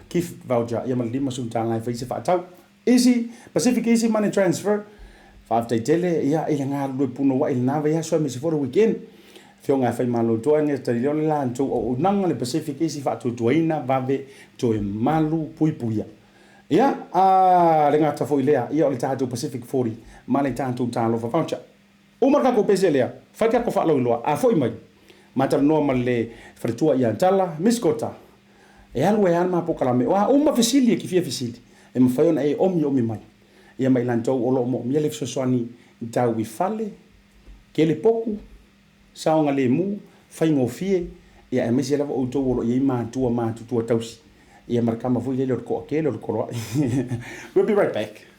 kif voucher ia mal lima sun tala fa se fa tau easy Pacific Easy Money Transfer fa te tele ia ile nga lo puno wa ile na va ia so me se for weekend fio nga fa malo to nga te le la to o nanga le Pacific Easy fa to toina va ve to malu puipuia ia le ngata fo ilea ia o le tato Pacific 40 ma le tato talo fa voucher o marka ko pese lea fa ka ko fa lo lo a foi mai mata no ma le fretua ia tala miskota e alwe alma po kala me o ma fesili ki fia fesili e ma fa ona e omi mai ia mai lanto o lo mo mi le fsosani ta wi fale ke le poku saunga le mu fa ngofie ia e mesi lava o to lo ia ma tu tausi ia marka ma foi le ko ke le ko we'll be right back.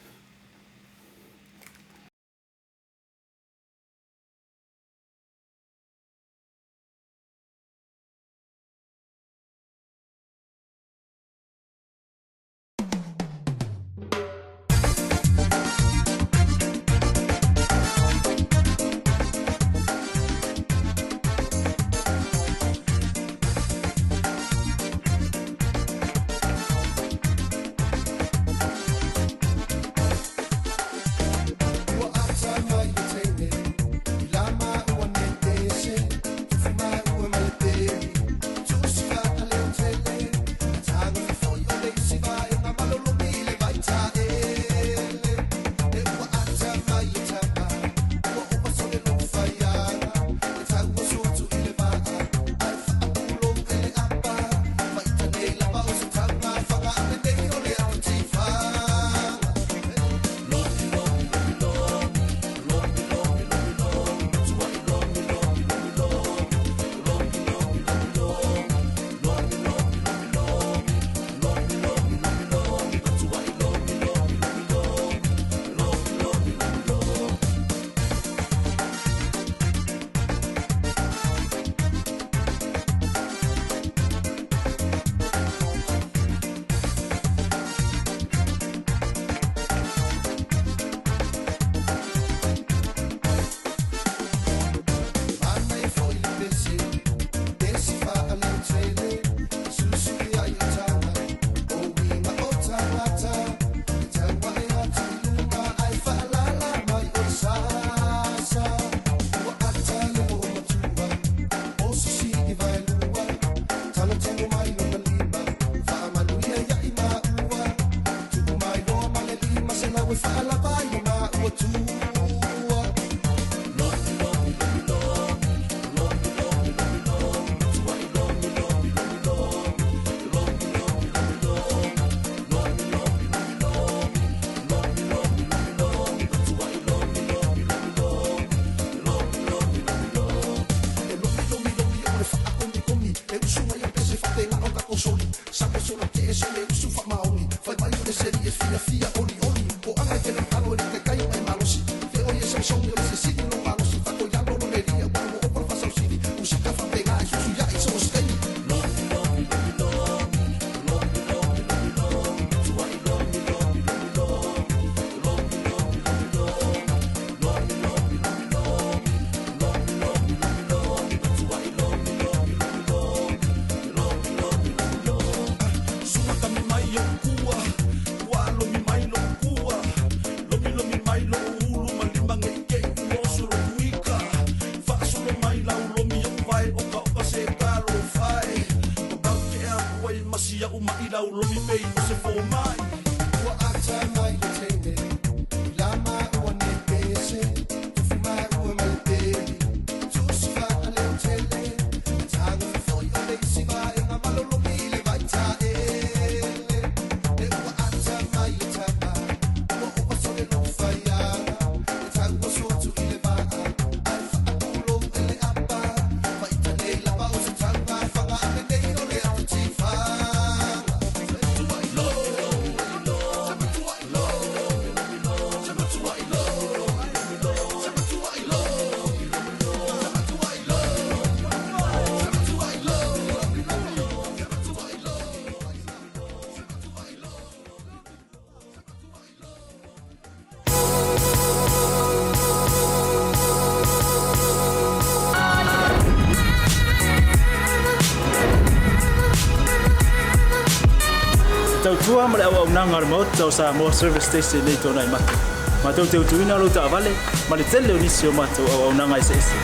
Tautua ma le au nanga remote tau sa mo service station nei tōna i matu. Ma tau te utuina lo ta avale, ma le tele o nisi o matu au nanga i se ese.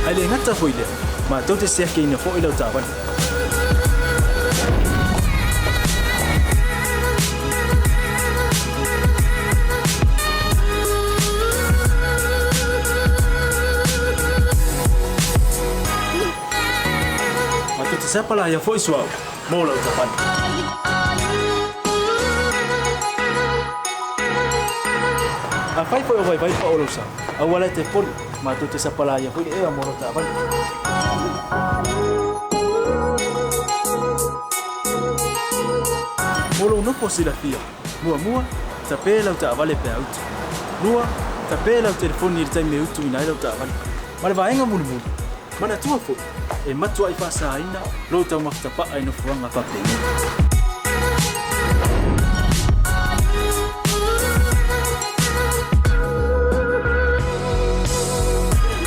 Ai le ngata hoi lea, ma tau te seake ina fo i lau ta avale. Sepala ya foi suau, mola o tapan. A fai foi o vai pa o losa. A wala te pon, ma tu te sepala ya foi e mola o tapan. Mola no posila fia. Mua, tapela o tavale pe auto. Lua, tapela o telefone il time auto ina o tapan. Ma le vaenga mulu. Mana tua fo. E matua i whaasaina, lo tau makitapa ai no fuanga whapeni.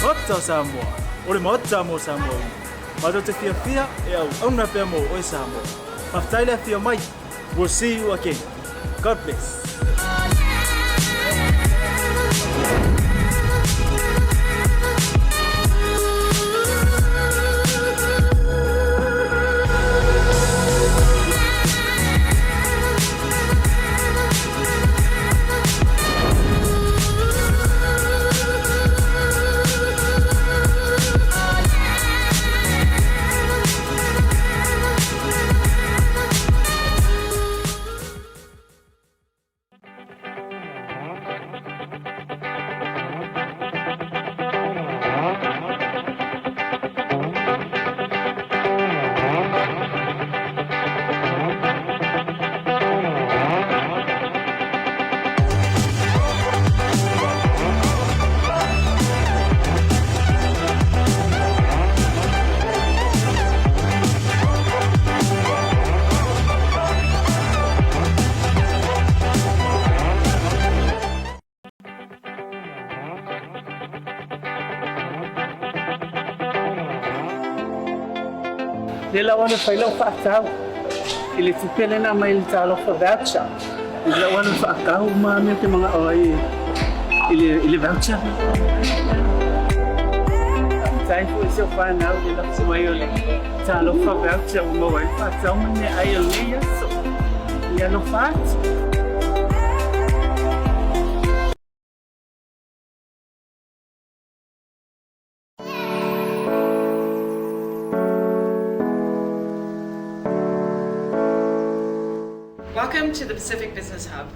Ota Samoa, ore ma ota mo Samoa. Mato te fia e au na pia mo o Samoa. Maftaile fia mai, we'll see you again. God bless. Nila wana whailau whaakau. Ile tupele na mai talo voucher. Nila wana whaakau ma me te mga oi. Ile voucher. Tai fu se whanau nila mai ole. Talo voucher mo wai whaakau mane ai ole ya so. Ya no fat. Welcome to the Pacific Business Hub.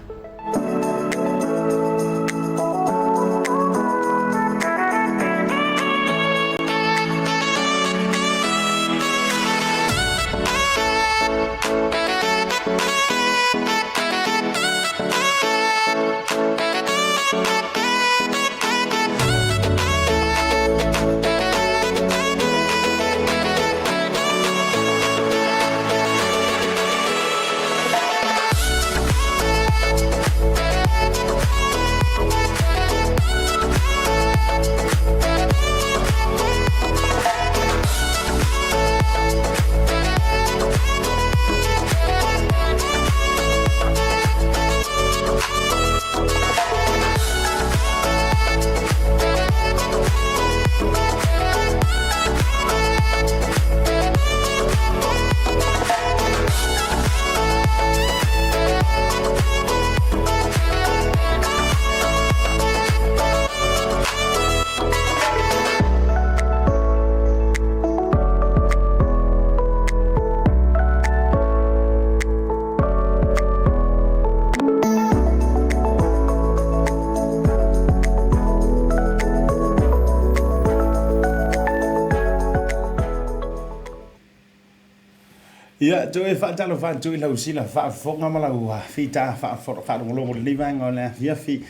ia to e fa talo fa to ila usila fa fonga mala wa fita fa ngolo le vanga le fia fi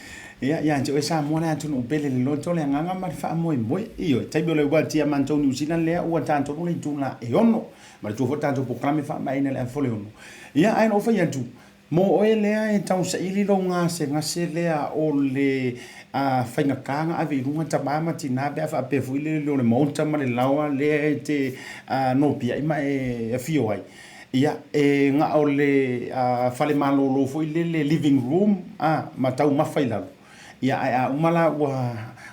ia to e sa mo na tu pele le lo to le nganga ma fa mo io tai bole wa tia man to New Zealand le wa tanto le tuna e ono ma tu fo tanto programme fa mai le fo le ono ia ai no fa ia tu mo o le e tau sa ili lo nga se le o le a fainga kanga a runga tamama tina be fa pe fu ile le monta ma le lawa le te no pia ima e fio ai ia e nga o le fale malo lo fu ile le living room ma tau mafaila ia a umala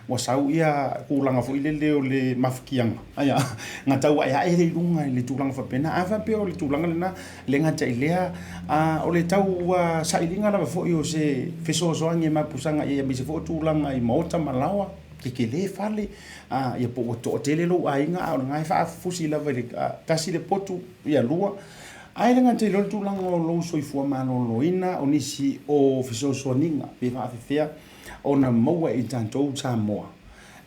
wa sau ia kulanga fu ile le mafkiang ia nga tau ia e runga le tulanga fa pena ava pe o le tulanga na le nga tailea o le tau sa ilinga la fo yo se feso so ange ma pusanga ia mi se fo tulanga i mota malawa ke le fale ia po to tele lo ainga o nga fa fusi la vele tasi le potu ia lua ai nga te lo tulanga o lo so i fu ma lo ina o nisi o feso so ninga pe fa fea ona maua i tantou Samoa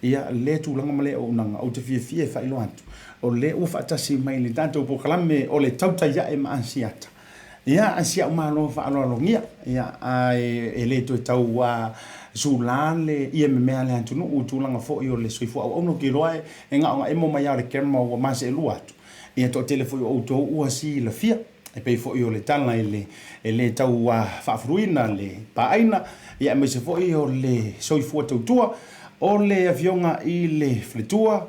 ia le tulanga male o nanga o te fie fa ilo atu o le o fa tasi mai le tantou proclame o le TAUTAI e ma ASIATA ia asia ma lo fa lo ngia ia ai le to tau wa zulale ia me ale atu no tulanga fo io le soifo o no ki roe nga e mo mai ale kema o ma se lu atu ia to telefo o to o si la fia e pe fo io le tala le tau wa fa fruina le pa aina ia me se fo io le soifo tua o le avionga i le fletua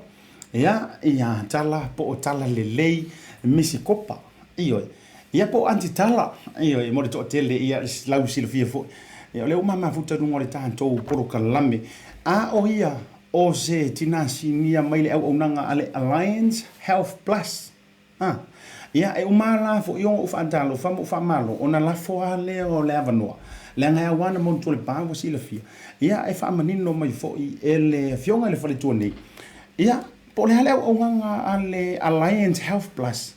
ia tala po o Talalelei Misikopa ia po antitala ia mo to tele ia lau silfia fo ia le uma mafuta no le tanto poro kalame o ia o se tinasi nia mai le au nanga ale Alliance Health Plus ia e umala fo yo o fantalo fa malo ona la fo ale o le avanoa le nga wana mo to le pango silfia ia e fa manino mai fo i ele fionga le fale tuani ia po le hale o nga ale Alliance Health Plus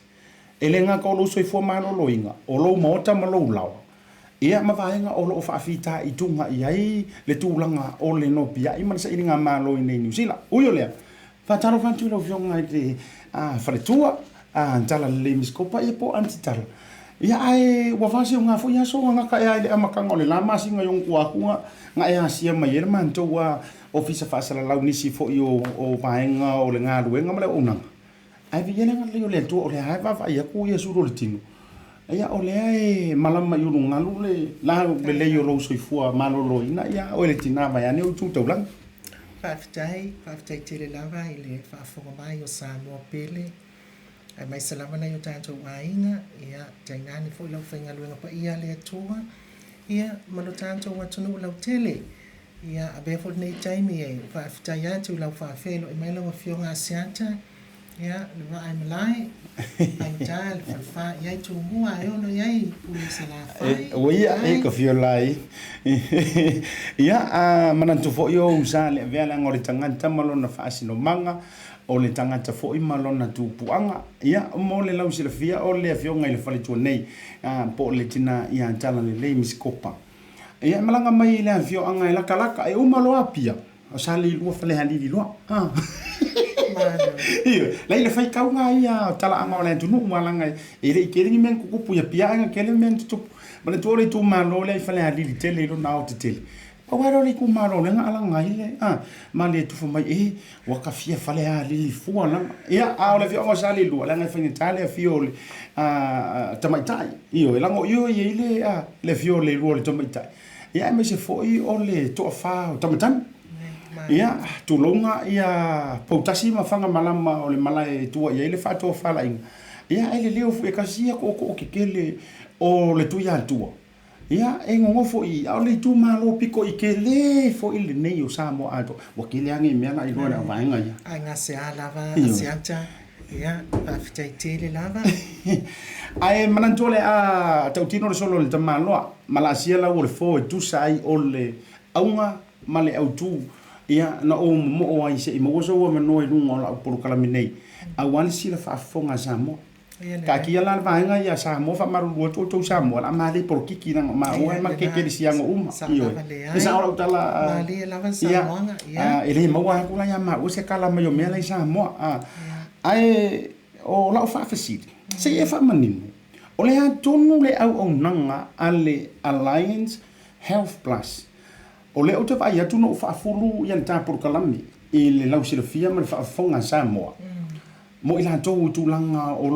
ele nga ko lo so fo malo loinga o lo mota malo lawa ia ma vaenga o lo fa fita i tunga ai le tulanga o le no pia i man sa inga malo i New Zealand uyo le fa taro fa tu lo fionga i fale tua Talalelei Misikopa e po antitala ia ai wa fasi nga fo ia so nga ka ia le amakanga le lama singa yung kuakunga nga ia sia mai ele man to wa office fa sala lau nisi fo io o vaenga o le nga luenga male unanga ai viene nga le to o le ai va ia ku ia suru le tinu ia o le ai malama yu nga lu le la le yo lo so ifua malolo ina ia o le tina va ia ne tu taulang Faftai tele lava ile fa fo mai o Samoa pele ai mai salama na yo tanto ainga ia tainani fo lo fenga luenga pa ia le tua ia malo tanto wa tunu lo tele ia abe fo nei taimi e fa ftai tu lo fa felo e mai lo fionga ASIATA ia lo ai malai ai tal fa ia tu mua e ono ia pulisa la fa o ia e ko fiolai ia manantu fo yo usa le vela ngori tangata malo na fa asino manga o le tangata fo i malona tu puanga ia mo le lau silafia o le afionga i le fale tua nei po le tina ia Talalelei Misikopa ia malanga mai le afionga i laka e umalo apia o sali lua fale halili lua ia lai le fai kaunga ia tala anga o le tunu malanga e le ikeringi men kukupu ia pia anga kele men tutupu ma le tuore tu malo le fale halili tele lo na o te tele Pawaro le kumaro le nga ala ngai le ma le tufu mai waka fia fale li fua la ia a le fio sali lu la nga fini tale fio le tamaitai io la ngo io ile le fio le lu le tamaitai ia me se foi o le to fa tamatan ia tulonga ia potasi ma fanga malama o le malai tua ia le fa to fa la ia ele leo fu e kasia ko kele o le tuia tua ia e ngo fo i au le tu malo piko i ke le fo i le nei o Samoa ato wa ke le angi mea na i roa na vaenga ia ai nga se alava ASIATA ia pa fitai tele lava ai manantole tautino le solo le tamaloa malasia la o le fo e tu sai o le aunga male au tu ia na o mo o ai se i mo so o no i lunga la por kala minei a wan si la fa fonga Samoa ka kia la vaenga ia Samoa fa maru to Samoa la mali por kiki na ma o ma ke ke siang uma io e sa ora utala mali lava Samoa ia ele mo wa kula ia ma o se kala mai o mea la Samoa ai o la fa fasiti Se e whamaninu. O le atonu le au nanga ale Alliance Health Plus. O le o te vai atu no whaafulu ian tāpuru kalami i le lau silafia ma le whaafonga Samoa. Mo ila tōu tūlanga o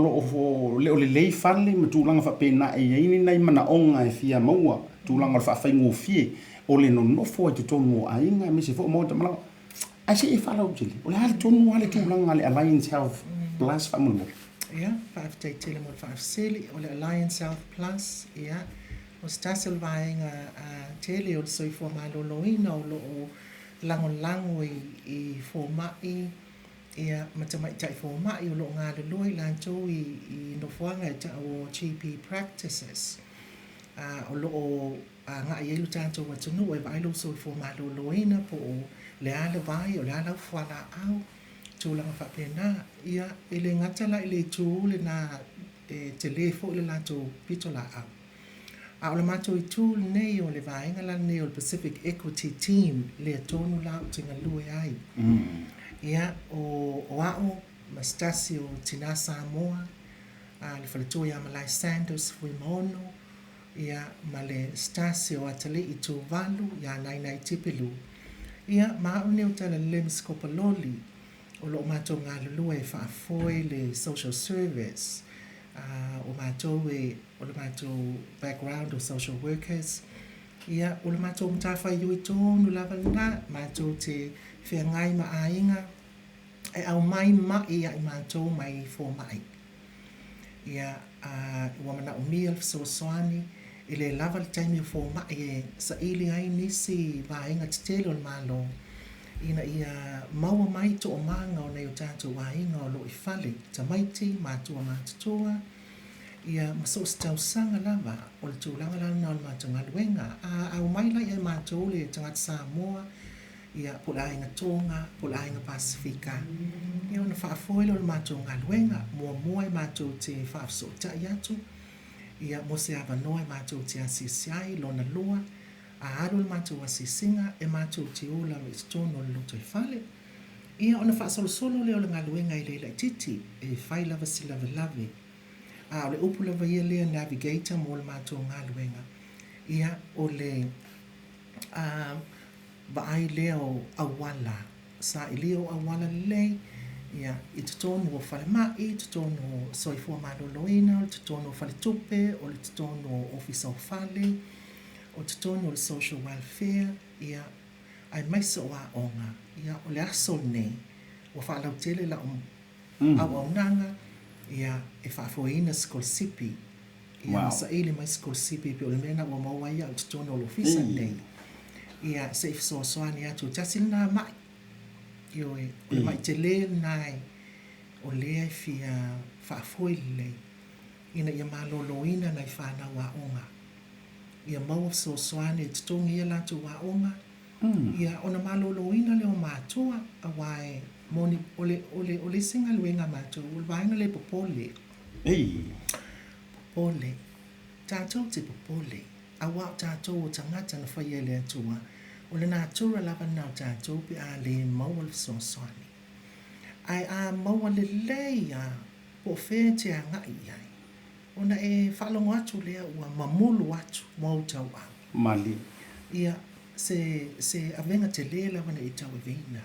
le o le lei whale ma tūlanga whapena e ini nei mana onga e fia maua tūlanga o whaafengo fie o le no nofo e tonu o ainga me se fo mo te malau. Ai se e whalau tili. O le hale tonu ale tūlanga le Alliance Health Plus whamulu. Ia, whaafitai tele mo le whaafisili o le Alliance Health Plus, ia. O stasel vaenga tele o le soifua maloloina o loo lango i fōmai, ia matamai tai fōmai o loo ngā leloi lantou i nofuanga e ta o GP practices. O loo ngā ielu tātou watunu e vailo soifua maloloina po o le ala vai o le ala whala au. Tūlanga whapena, ia ele ngatala ele tū le nā te le fo le lantou pitola au. A o le mātou i tū nei o le vaenga la nei o le Pacific Equity Team le tonu lau tinga lue ai. Ia o ao ma stasi o tina Samoa, le whaletua ia Malai Sanders fui mono, ia ma le stasi o atale i tū valu ia nai tipelu. Ia maa o neo Talalelei Misikopa loli, o lo mātou ngā lulua e whaafoi le social service, o mātou o le mātou background o social workers. Ia, o le mātou mtawhai yui tōnu lava nā, mātou te whiangai ma ainga, e au mai mai a i mātou mai fō mai. Ia, ua mana o mia le soasoani, i le lava le taimi o fō mai e sa ili ai nisi vaenga te tele o le mālo. Ina ia maua mai to o manga o nei o tātou wainga o lo i whale, ta maiti, mātua mātutua, ia maso si tau sanga lava, o le tūlanga lana o le mātua ngaluenga, au mai lai e mātua le tangat Samoa, ia pula inga Tonga, pula inga Pasifika. Ia ona whaafoile o le mātua ngaluenga, mua e mātua te whaafso tai atu, ia mo se awanoa e mātua te asisiai, lona lua, a aru le mātou asisinga e mātou te ola me tono le loto i whale. Ia ona whaasolo leo le ngaluenga i leila titi e whai lava si lave. A o le upu lava ia lea Navigator mo le mātou ngaluenga. Ia o le vaai leo awala. Sa i leo awala lei. Ia i te tono o whale mai, te tono o soifua maloloina, te tono o whale tupe, o le te tono o ofisa o whale. O te tono o le social welfare, ia ai maisa o a onga, ia o le aso nei, o whaalau tele la au nanga, ia e whaafoina skolsipi, ia masa ili mai skolsipi, pe o le mena o maua ia o te tono o le ofisa nei, ia se ifsoasoani atu, tasil nā mai, o le mai te le nai, o lea i fia whaafoile, ina ia maloloina nai whanau a onga. Ia maua soasoani e tutongi ia latu wa onga. Ia ona maloloina leo mātua a wae moni ole singa luenga mātua. Ule vaenga le popole. Popole. Tātou te popole. A wao tātou o tangata na whaia le atua. Ole nā tura lava nau tātou pe a le maua le soasoani. Ai a maua le leia po whea te a ngai ai. Ona e whalongo atu lea ua mamulu atu mau tau au. Mali. Ia se avenga te lea lawana i tau e veina.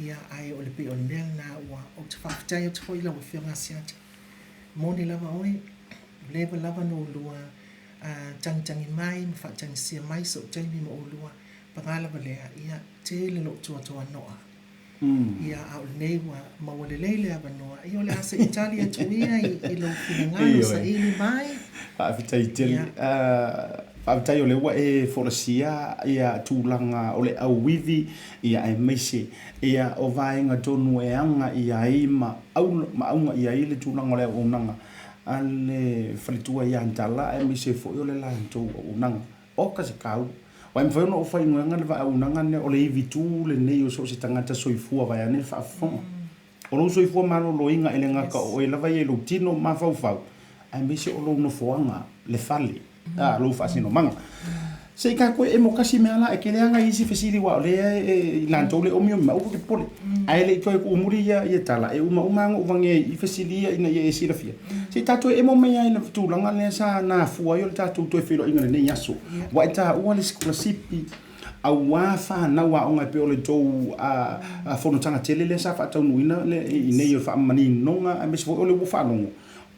Ia ai o le pe o nel na ua o te whaafitai o te hoi lawa whionga ASIATA. Moni lava oe, lewa lava no lua tangi mai, mwhaatangi sia mai so taimi mo o lua. Pangalawa lea ia te le lo toa noa. Ia au nei wa mawalelei le avanoa. Ia le asa Italia tuia i lo finangalo sa ili mai. Whaafitai tele. Whaafitai o le ua e whorasia ia tūlanga o le au wivi ia e meise. Ia o vaenga tonu e anga ia e ma aunga ia i le tūlanga o le unanga. Ale whalitua ia antala e meise fo i o le lantou o unanga. O kasi kau. Wai mwhaino o whai nguenga le wa unanga ne o le iwitu le nei o so se tangata soifua vai ane whaafong. O lo soifua mano loinga ele ngaka o e lawa i e lo tino ma fau. Ai mese o lo no foanga le fale. lo fa sino manga se ka ko e mo kasi me ala e ke leanga isi fesili wa le e lanto le o mi ma o ke pole ai le ko ko muri ya tala e uma ngo vange i fesili ina ye sila fia se tato e mo me ai na tu langa le sa na fu yo tato to filo inga ne yaso wa ta o le sipi a wa fa na wa onga pe o le tou a fono tanga tele le sa fa tau nuina le ine yo fa mani nonga a me se o le wo fa nonga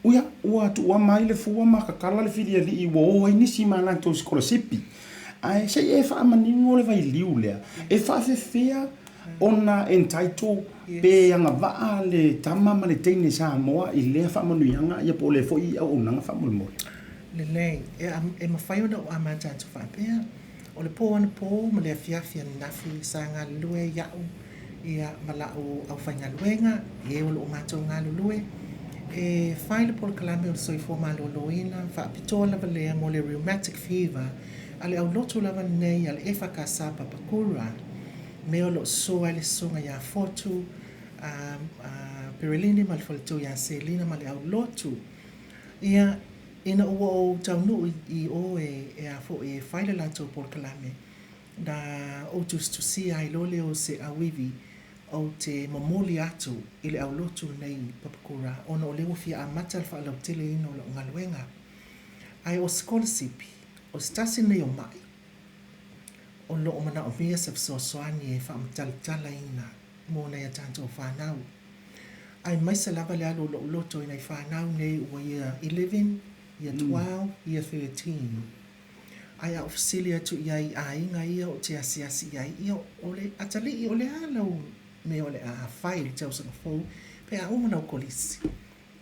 uya ua tu ua mai le fua makakala le filia li i wo o inisi mana to sipi ai se e fa maningo le vai liu lea e fa fea ona entitled pe anga va le tama ma le teine sa moa i le fa manuianga ia po le fo i au nanga fa mo le e ma fai ona o ama tanto fa pea o le po ana po ma le fia nafi sanga lue ya ia mala o au fanga luenga e o lo mato nga lue e fai le por kalame o soi forma lo loina fa pitola vale mo le rheumatic fever ale au lotu lava nei ale e whakasa papakura me o lo soa le songa ia fotu perelini ma le whaletu ia selina ma le au lotu ia ina ua o taunu i o e a fo e whaile lato por kalame na o tustusi ai lole o se awivi o te momoli atu i le au lotu nei papakura ona o lewa fia a mata le whaalau tele ino lo ngaluenga ai o scholarship o stasi nei o mai o lo o mana o mea sa fisoasoani e whaamatalatala ina mo nei a tanto o whanau ai mai sa lava le alo lo loto ina i whanau nei ua ia 11, ia 12, ia 13 ai a ofisili atu ia i a inga ia o te asiasi ia ia o le atali i o le alau me o le a whai le tau sanga fau pe a umana o kolisi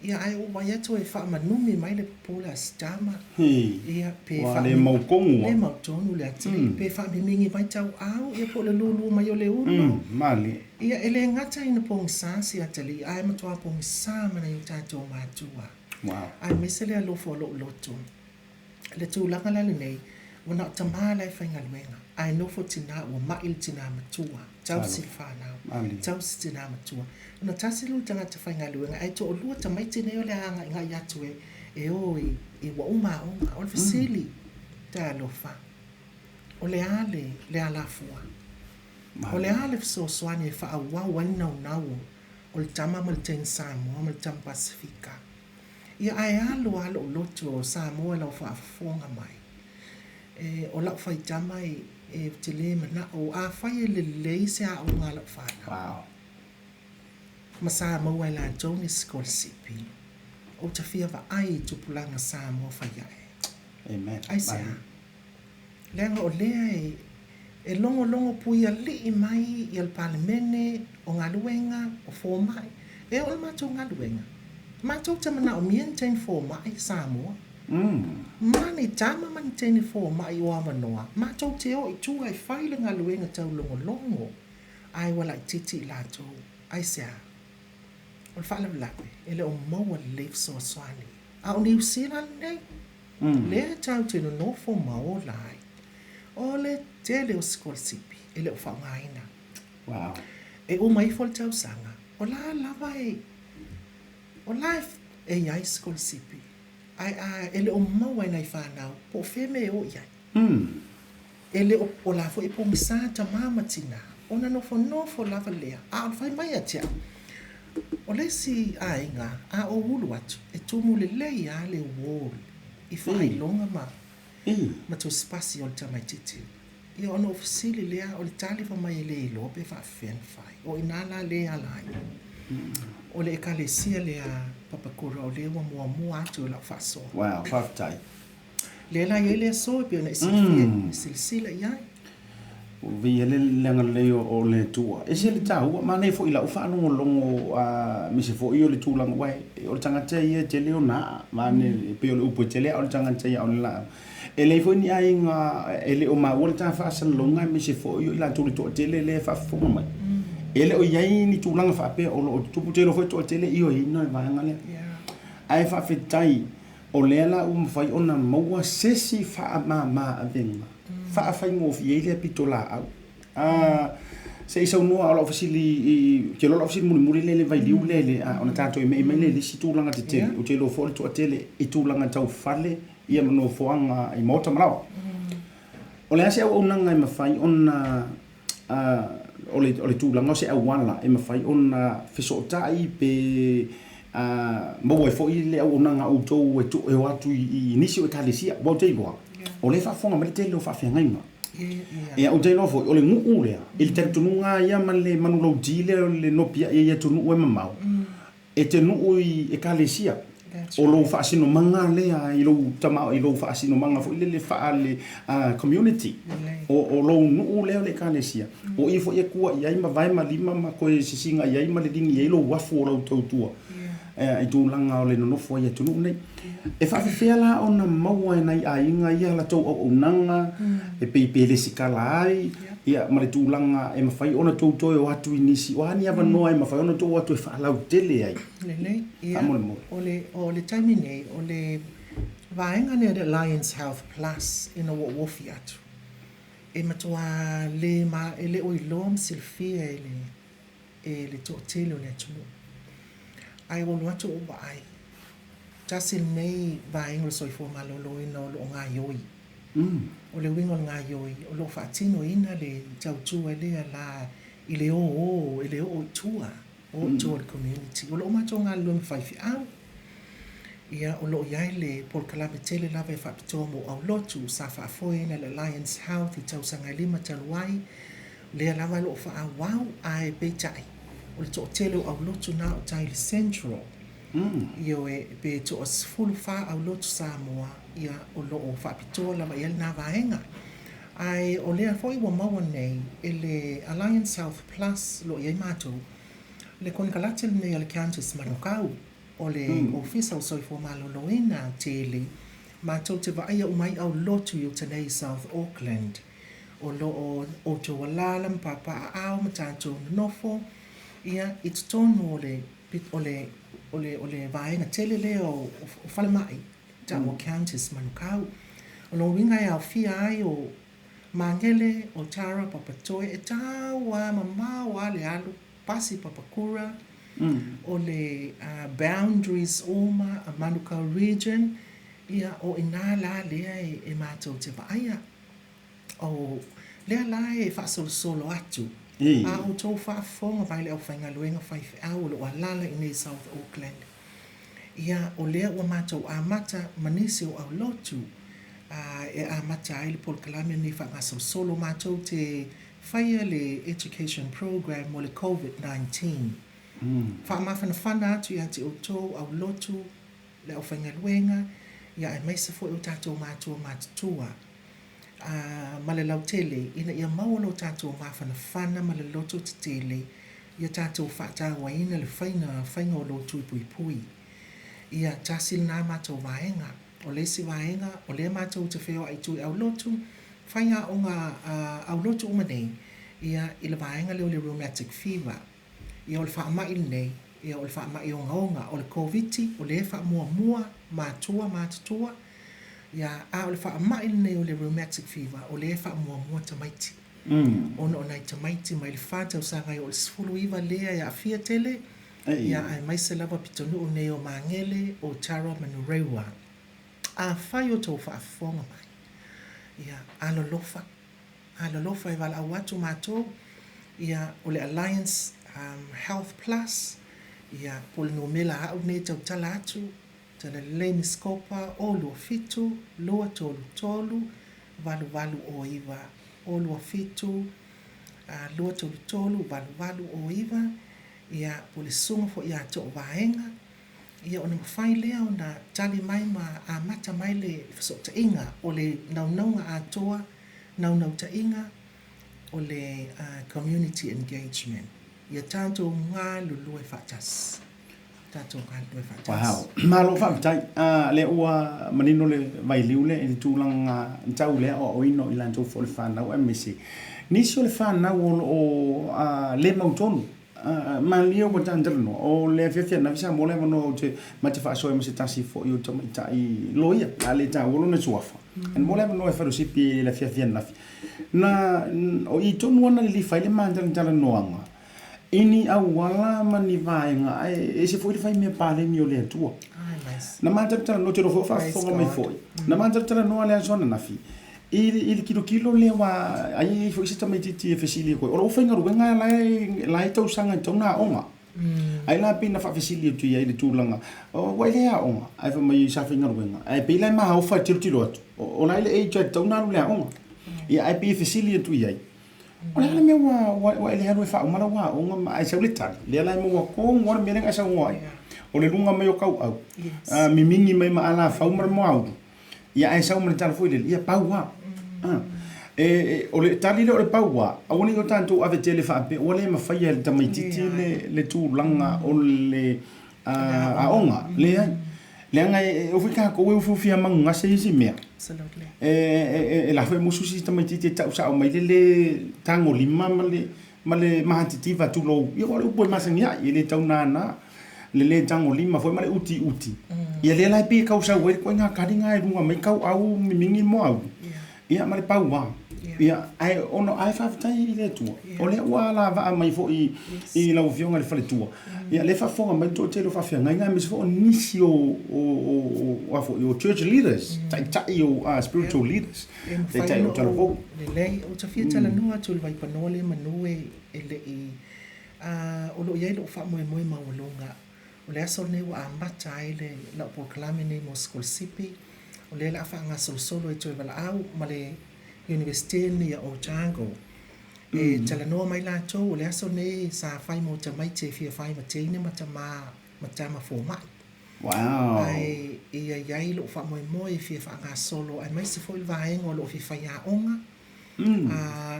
ia ai o mai atu e whaamanumi mai le popola stama ia pe le maukongu le mautonu le atili pe whaamimingi mai tau au ia po le lulu mai o le uno mali ia ele ngata ina pong sasi atali ai matua pong sa mana i tatou matua ai mesele a lofo lo loto le tūlanga lale nei wana o tamala e whainga luenga ai nofo tina ua mail tina matua tau sili whanau tau si tina matua una tasilu tanga te whainga luenga ai to o lua tamai tina o le anga inga i atu e o i wa uma o le fasili ta alofa o le ale le alafua o le ale fiso soani e wha wau wani nau nau o le tama ma le ten Samoa ma le tama Pasifika ia ai alo loto o Samoa lau wha afafonga mai o lau whai tama e te le mana o a whai e le leise a o ngā lau whana ma Samoa e la Johnny Scholarship o ta fia wa ai tupulanga Samoa whai amen ai sea lenga o lea e longo pui a li mai i al palemene o ngā luenga o fō mai e o le mātou ngā luenga mātou te mana o mien tein fō mai Samoa mani tama mani tein fō mai o amanoa mātou te o i tūa i whaile ngā luenga tau longo ai wala i titi lātou ai sea o le whaala lawe e le o maua leif so swani a o New Zealand nei lea tau te no nofo mao lai o le tele o scholarship e le o whaungaina e o mai fol tau sanga o la lava o life e iai scholarship ai e le o maua nai whanau po wheme o iai e le o la fo e po misa ta mama tina ona nofo lava lea a o whai mai atia o le si a inga a o ulu atu e tumu le lei a le wall i whai longa ma to spasi o le tamaititi ia ono ofisili lea o le tali fa mai le ilo pe fa fen fai o inala le alai o le ekalesia lea papakura o le mua atu la faso TAUTAI le la ye le so pe na silsila ia vi ele lenga le o le tua e se le tau ma nei fo ila u fa no longo mi se fo io le tu langa wai o tanga te ye te le ona ma ne pe o le upo te le o tanga te ya on la ele fo ni ai nga ele o ma o ta fa sa longa mi se fo io ila tu to te le fa fo mai ele o yai ni tu langa fa pe o lo tu te lo fo to te le io i no va nga le ai fa fe tai o le la fai ona mo sesi fa ma avenga fa fa ngo fi ele pitola se isa no ala ofisili ke lo ofisili muri le vai liu le ona tanto e me le si tu langa te o te lo fo to te le i tu langa tau fale ia mano foanga I mota marawa o le ase au nanga I mafai ona ole tūlanga se au wala e mawhai ona whesotai pe mau e fwoi le au nanga au tau e watu I nisi o e kalesia wau te iwa o le whafonga mele te leo whawhiangaima e au te nofo o le ngu lea I le taritununga ia man le manulau jile o le nopia ia tunu e mamau e te nuu I kalesia o lo whaasino manga lea I lo tamao I lo whaasino manga fo ile le wha le community o lo nuu leo le kalesia o I fo ia kua I aima vai ma lima ma koe sisinga I aima le dingi I lo wafu o lau tautua I tūlanga o le nonofo ia tunu nei e whawhiwhea la o na maua e nei a inga ia la tau au nanga e peipe le sikala ai ia ma le tūlanga e mawhai ona tau toi o atu I nisi o hani awa noa e mawhai ona tau atu e whaalau tele ai Lelei, ia, o le taimi nei, o le vaenga nea le Alliance Health Plus ina wofi atu. E matua le o iloam silfia e le to'atele o le atunu. Ai o lo atu o ai. Tasil nei vaenga soifo malolo ina o lo ngā ioi. O le wingo ngā ioi, o lo whaatino ina le tautua lea la I le o tua. O tua le community. O lo mato ngā lume whaifi au. Ia o lo iai le polkalape tele lawe whapitoa mo au lotu sa whaafoe na le Alliance Health I tausanga 5 taluai. Lea lawa lo wha au wau ai peitai. O le toa tele o au lotu na o tai le Central. Io e pe to as full fa au lotu Samoa. Ia o lo o whapitoa lawa ia na vaenga. Ai o lea foi wa maua nei e le Alliance Health Plus lo iai matou. Le konkalate nei ale Countess Manukau o le ofisa o soifo maloloina tele matou te vaia umai au lotu I tenei South Auckland o lo o te walala mpapa au matatou nofo ia it's tonu o le vaenga tele le o whalemai ta o Countess Manukau o lo winga au fia ai o mangele o Tara Papatoe e tawa mamawa le alu pasi papakura o le boundaries oma a Manukau region ia o ina la lea e matou te vaia o lea la e whaasolo atu a o tau whaafonga vai le au whainga luenga whaifi au lo alala I nei South Auckland ia o lea ua matou a mata manisi o au lotu e a mata ai le polkalame ni whaasolo matou te whaia le education program mo le COVID-19. Whaamawhanawhana atu ia te o tō au lotu le au whaingaluenga ia e maisa fo o tātou mātua mātutua. Ma le lautele ina ia maualo tātou mawhanawhana ma le loto te tele ia tātou whaatawa ina le whainga o lotu pui pui. Ia tāsil nā mātou vaenga o lesi vaenga o le mātou te wheo ai tui au lotu whainga o ngā au lotu umanei ia I le vaenga leo le rheumatic fever ia o le whaamai nei ia o le whaamai o ngaonga o le COVID o le whaamua mātutua ia a o le whaamai nei o le rheumatic fever o le whaamua tamaiti ono nai tamaiti mai le whātau sangai o le sifuru iwa lea ia awhia tele ia ai maise lava pitonu o nei o mangele o Tara Manurewa a whai o tau whaafonga mai ia alolofa e wala au atu mātou ia o le Alliance Health Plus ia pole no mela au nei tau tala atu Talalelei Misikopa o lua fitu lua tolu valu o iwa o lua fitu lua tolu valu o iwa ia pole sunga fo ia to vaenga ia ona mawhai lea ona tali mai ma a mata mai le whasota inga o le naunaunga a toa naunau ta inga o le community engagement. Ia tātou ngā lulu e whatas. Tātou ngā lulu e whatas. Wow. Malo whamitai. Le ua manino le vailiu le e tūlanga tau lea o ino I lantou fo le whanau e mesi. Nisi o le whanau o le mautonu. Ma lio mo tandrano o le fefia na visa mo le no te mate fa so e se tasi fo io to mita I loia ale ta wolo na suafa en mo le no e fa si pi la fefia na o I to no na li fa le mandra noanga ini au wala mani vaenga e se foi fai me pale mi o le tua Na mata no te ro fa fonga mai foi. Na mata no ale zona na fi. Il kilo le wa ai foi se tamai ti fesili ko. O fa ngaru nga lai tau sanga tona onga. Ai la pina fa fesili tu ia le tulanga. O wa le a onga. Ai fa mai sa fa ngaru nga. Ai pe la ma ha fa tiro. O la le e tona le onga. Ia ai pe fesili tu ia. O le me wa le hanu fa mala wa onga ai sa le tani. Le la mo wa ko ngor me nga sa ngoi. O le lunga mai o kau au. Mi mingi mai ma ala fa umar mo au. Ia ai sa umar tala foi le ia pau wa. O le tali le o le pau wa. A woni o tanto ave tele fa pe o le ma fa ia le tamaititi le tu langa o le a onga le ai. Le anga o fika ko we fu fia manga se isi mea. Absolutely. La foi musu si tamaititi ta usa o mai le tango lima male mahati va tu lo. Ia o le upo masangia ile tauna na le tango lima foi male uti. Ia le lai pe kausa we ko nga kadinga e runga mai kau au mingi mo au. Ia male pau wa. Ia ai ono ai fa tai le tu. O le wa la va mai fo I la ufionga le fale tu. Ia le fa fonga mai to te lo fa fia nga mi fo nisi o afo o church leaders. Tai o spiritual leaders. Tai o talo. Le o te fia tala noa tu vai panole manue ele o lo ia lo fa mo maulonga. O le aso ne wa ambata ile la proclame ne mo school sipi. O le la fa nga solo e tu vala au male university ni o Django. E tala no mai la to o le aso ne sa fai mo te mai te fia fai ma te ne ma format. Wow. Ai ia lo fa mo e fia fa nga solo ai mai se foi vai ngo lo fi fa ya onga.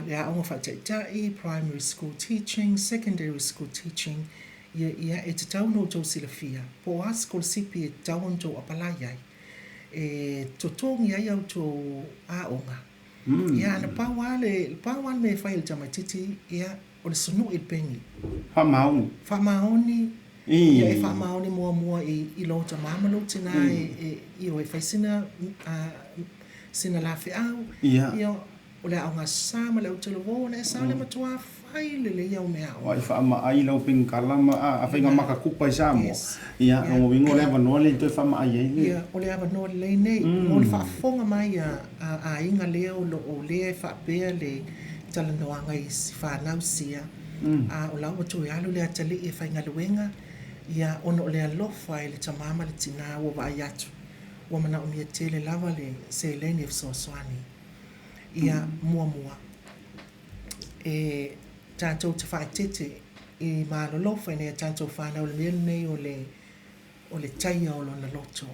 Ya onga fa tai primary school teaching, secondary school teaching. Ia e te tau no tau silafia. Po a school sipi e tau on tau apala iai. E to tongi ai au tau a onga. Ia na pawale me whai il tamatiti, ia o le sunu il pengi. Whamaoni. Ia e whamaoni mua I lo ta mamalo tina I o e whai sina lafi au. Ia o le aonga sama le au talo vona e sa le matua ai le iau mea. Ai fa ma ai lo ping kalama a fa nga maka kupa sa mo. Ia o wingo le va no le to fa ma ai. Ia o le va no le nei o le fa fonga mai a inga le o le fa pe le tala no anga I si fa na usia. O la o to ya lo le tali e fa nga luenga. Ia ono le lo fa le tamama le tina o va yatu. O mana o mi tele lava le se le ni so swani. Ia mua. Tanto te whaatete I malolo whaine tanto whanau le mea nei o le taia o lona loto.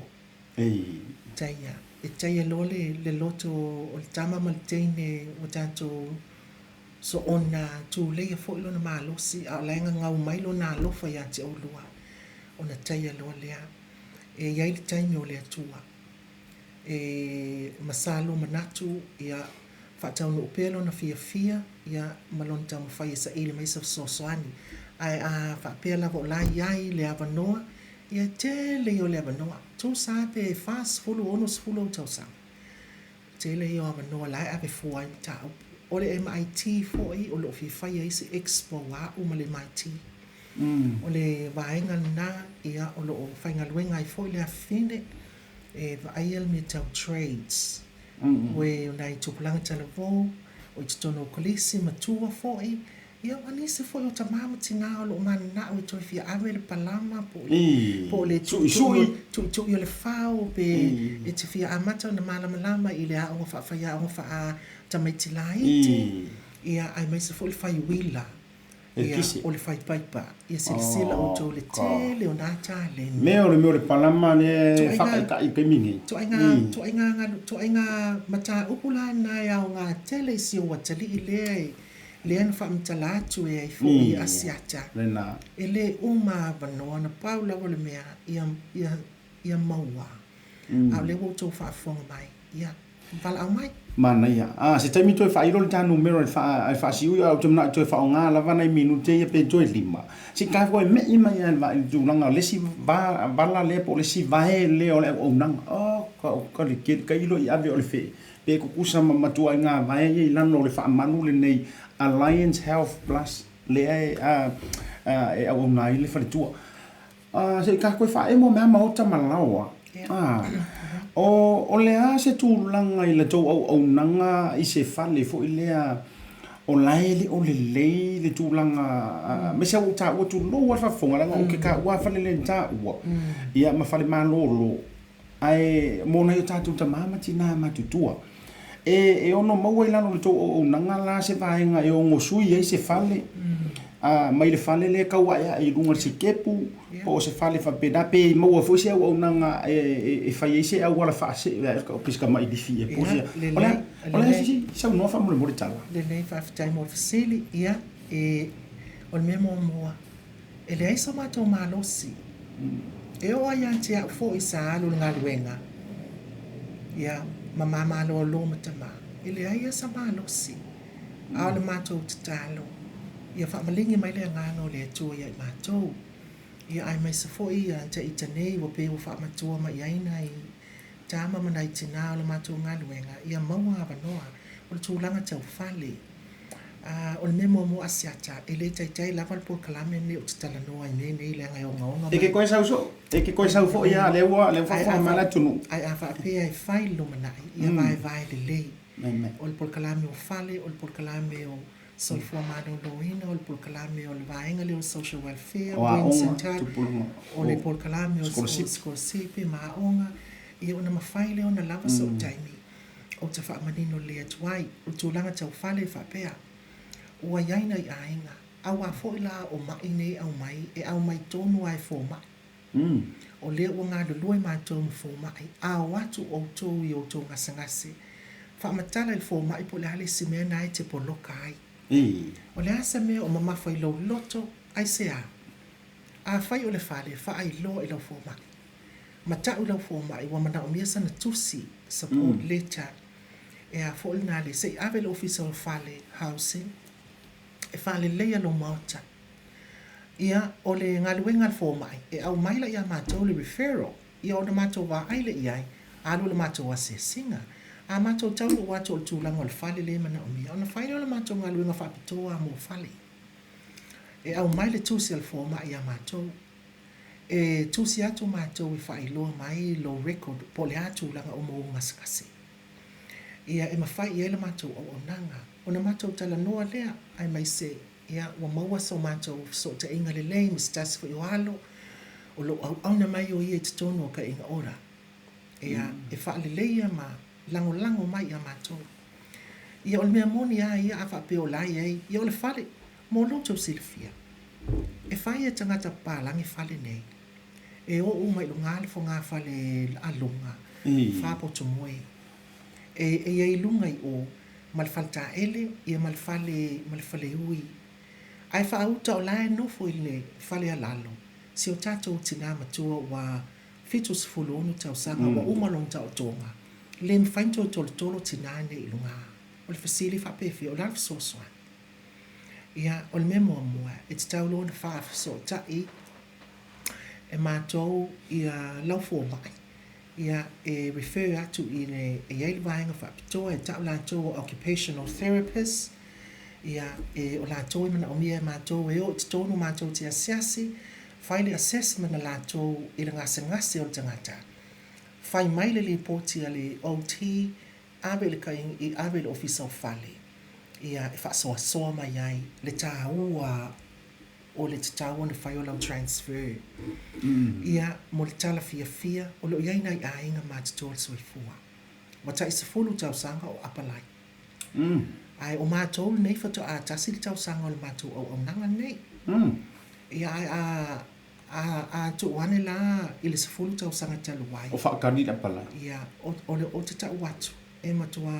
Taia. E taia lo le loto o le tama malteine o tanto so ona tu leia fo lona malosi a laenga ngau mai lona alofa ia te olua. Ona taia lo lea. E iai le taimi o le atua. E masalo manatu ia Fatau no pelo na fia ia malon tau fai sa ile mai sa sosoani ai fa pela vo la iai le avanoa ia te le o le avanoa tu sa pe fast fulu onus fulu tau sa te le o avanoa la ave fuai tau o le MIT foi o lo fi fai ai se expo wa o male MIT o le vaenga na ia o lo fai ngaluenga ai foi le afine e vai el metal trades we nai tupulanga talavo o I tono kolisi matua foi ia anise foi o tamama tinga o lo mana o to fia ave le palama po le tu yo le fao pe e te fia amata na malama ile a o fa ia o fa tamaitilai ia ai mai se foi fai wila ia o le fai paipa ia sila o to le tele o nata le meo le palama ne fa I pe mingi to ainga mata upula na ya nga tele si o watali le an fa mtala tu e fu ASIATA lena ele uma vanona paula o le mea ia maua a le wo to fa fonga mai ia val au mai mana ia se taimi to fa ilo le tanu mero fa siu au te na to fa nga la vana minute ia pe to lima si ka ko me ima ia va tu langa le si va la le po le si va le o le o nang ko le ke ka ilo ia o le fe pe ko kusa ma tu nga va ia lano le fa manu le nei Alliance Health Plus le e au nai le fa tu Se ka koe wha e mo mea maota malawa. O lea se tūlanga i le tau au nanga i se whale fo i lea o laele o le lei le tūlanga me se au ta ua tu loa whafonga langa o ke ka ua whale le ta ua. Ia ma whale maa lolo. Ai mona i tātou ta mamati nā matutua. E ono maua i lano le tau au nanga la se vaenga e o ngosui e se whale. Mai le whale le kaua i runga se kepu. Po se fale fa pena pe mo fo se o nanga e fa se au wala fa se o pisca mai di fie po se ola si sa no fa mo tala le fa time of sili ia e o me mo e le isa ma to malosi e o ia tia fo isa lu nga luenga ia mama malo lo matama e le ia sa malosi a le mato talo ia fa malingi mai le ngano le tu ia mato ia ai mai se foi ia te itanei wo pe wo fa matua mai aina i tama manai tina o matua ngaluenga ia maua vanoa o tūlanga tau whale o le memo mo ASIATA e le tai lava po kalame ni o tala noa i nei le ngai o ngaonga e ke koe sau so e ke koe sau fo ia le fa mala tunu ai a fa pe ai fai lo manai ia vai le lei o le po kalame o whale o le po kalame o so formado loina o por kalame o vaenga le social welfare o incentivo o le por kalame o scorsipe ma onga e ona mafaile ona lava so taimi o te fa manino le tuai o tulanga tau fale fa pea o yaina i ainga au a foila o maine au mai e au mai tonu ai fo mai o le o nga do loi ma tonu fo mai a watu o to i o to ngasangase fa matala il fo mai po le hale simena ai te poloka ai o le asa me o mama fai lo loto ai se a fai o le fale fa ai lo i lo fo mai mata u lo fo mai wa mana o mia sana tusi support letter e a fo na le se ave le officer fale housing e fale le lo mauta ia o le ngaluenga fo mai e au mai la ia mato le referral ia o na mato wa ai le iai alu le mato wa se singa a mato tau o wato tu lang o fale le mana o mia ona fai o mato ngalu nga fa pitoa mo fale e au mai le tu sel forma ia mato e tu si atu mato i fai lo mai lo record po le atu lang o mo ngaskase ia e mafai ia le mato o nanga ona mato tala noa lea ai mai se ia wa maua so mato so te inga le lei mistas fo alo o lo au na mai o ia te tono ka inga ora ia e fa le leia ma lango mai ia mato ia o le mea moni ia a whape o lai ei ia o le whare mo loto silfia e whai e tangata pālangi whale nei e o mai lo ngāle fo ngā whale alunga whapo to moe e i lunga i o malfalta ele ia malfale ui ai whauta o lai no fo i le whale alalo si o tato tina matua wa fitus fulonu tau sanga wa umalong tau tonga le mfainto tolo tinane i lunga o le fasili whapefi o laf soswa ia o le memo mua e te tau lona whaaf so tai e mātou ia laufo mai ia e refer atu i le e iei vaenga whapitoa e tau lātou occupational therapist ia e o lātou i mana o mia mātou e o te tonu mātou te asiasi whaile assessment na lātou i le ngase o le tangata fai mai le reporti ale OT ave le kai i ave le officer fale ia e fa so mai ai le taua o le taua na fai o la transfer ia mo le tala fia o lo ia nai ainga matutol so ifua mata is fulu tau sanga o apalai ai o matol nei fa to a tasil tau sanga o matu o nanga nei ia a tu wane la ile se fulu tau sanga talo wai o fa kani da pala ia o te tau watu e matua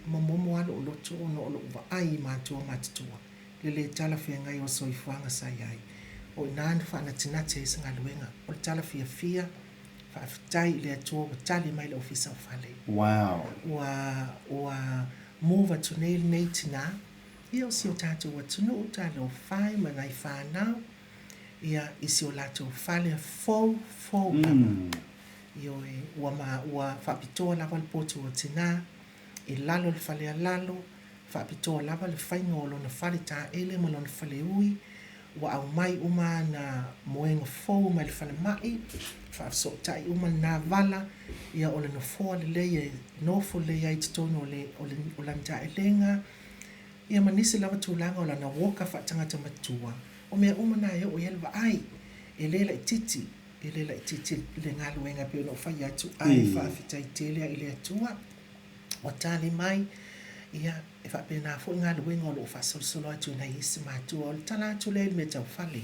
momo alo lo tu no lo va ai matua matua le tala fia ngai o so ifuanga sai ai o nan fa na tina te sanga luenga o tala fia fa tai le tu o tali mai le officer fale wow wa move to nail tina ia si o tatu wa tunu talo fai manai fa now ia isi o lato fale fo io e wa fa pitoa lava le potu o tina i lalo le fale lalo fa pitoa lava le fai ngolo na fale ta ele mo lona fale ui wa au mai uma na moenga fou mai le whana mai, whaafsotai uma na vala, ia o le no fōa le leia, no fo leia i titono o la nta e lenga, ia manisi lava tūlanga o la na woka whaatangata matua. O mea uma na e o yelwa ai, e lela i titi le ngā luenga pio no whai atu ai whaafitai telea i le atua, o tali mai, ia e whapena fo ngā luenga o lo whasolsolo atu na isi matua, o le tala atu le me tau whale.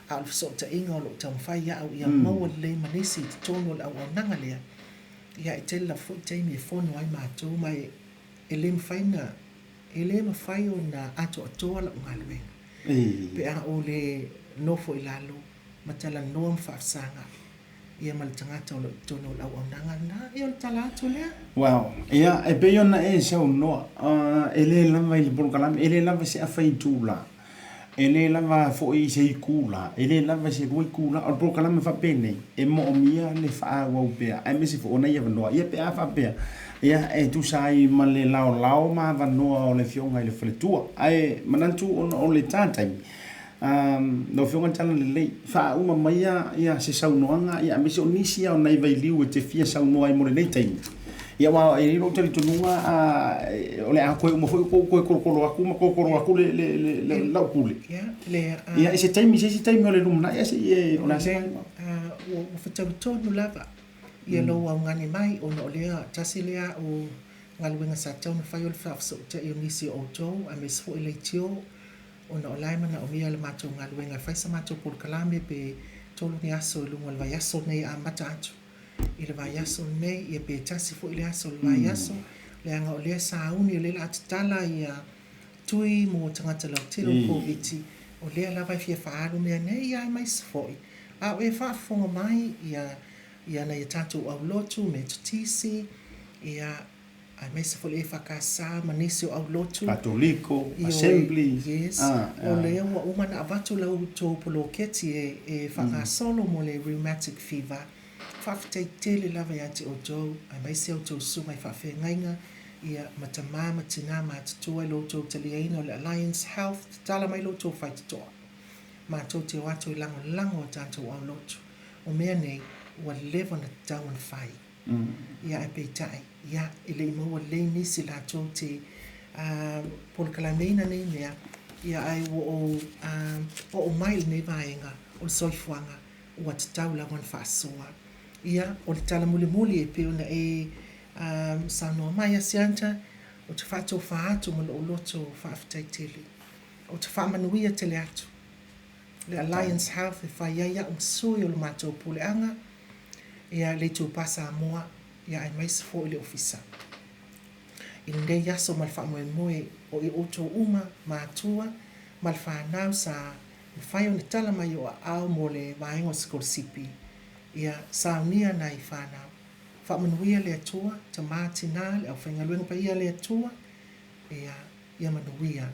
A lo so ta inga o lo tau whai au ia maua le manisi i tono le au nanga lea, ia e tela fo teimi e fono ai matua mai e le mwhaina, e le mwhai o na ato atoa la ngā luenga. Pe a o le nofo i lalo, matala noa mwhaafsanga, ia ma le tangata o lo tono le au nanga na, ia o le tala atu lea. Wow, ia e pe ona e sau noa, e le lava i le polokalame, e le lava se a whai tūla, e le lava fo i se i kūla, e le lava se rui kūla, o le polokalame whapene, e mo o mia le wha wau pea, e me se fo ona ia wanoa, ia pe a whapea, ia e tu sai ma le lao ma wanoa o le fionga i le whaletua, ai manantu o le tātai, no fionga tala le lei, wha uma mai ia se saunoanga, ia me se o nisi au nei vai liu e te fia saunoa i mo le nei taimi. Ia wa e riro tari tonunga o le a koe uma foi koe korokoro aku le lau kule. Ia e se taimi o le lumna, ia se ie o la se. O whatau tonu lava, ia lo au ngani mai o no lea, tasi lea o ngaluenga sa tau na whai o le whaafso te i o nisi o tau, a me sfo i le tio, o na o laimana o mia le matou ngaluenga, whai sa matou por kalame pe tolu ni aso i lunga le vai aso nei a mata atu. I le vai aso nei, ia pe tasi fo i le aso le vai aso, le anga o lea sa auni o le la atitala ia tui mo tangata lau tilo COVID, o lea la vai fia whaaru mea nei ia mai sfoi. A o e whaafonga mai ia na ia tātou au lotu me tutisi, ia ai mai se fo le whakasa manisi o au lotu. Katoliko, assemblies. Yes, o lea ua umana avatu lau tō polo keti e whakasolo mo le rheumatic fever. Whaafitai tele lava ia te o tō, ai mai se o tō suma i whawhengainga, ia matamā matina mātutua i lo tō taliaina o le Alliance Health, tala mai lo tō whaitatoa. Ma tō te o ato i lango o tātou au lotu. O mea nei, ua lewa na tau an whai. Ia e peitai, ia e le imaua le nisi la tō te polokalameina nei mea, ia ai o mai nei vaenga, o soifuanga, ua te tau la wan whaasoa. Ia, o le tala muli e peo na e sanoa mai ASIATA, o te whātou whaatu mo o loto whaafitai tele. O te whaamanuia tele atu. Le Alliance Health e whaiaia sui o le mātou puleanga, ia le tū pasa moa, ia ai mai sifo i le ofisa. I ndei yaso mal whaamoe o i oto uma mātua, mal whanau sa whai o ne tala mai o au mo le vaengo sikorisipi. Ia saunia na i whanau. Whaamanuia le atua, ta mātina, le au whaingaluenga pa ia le atua, ia manuia.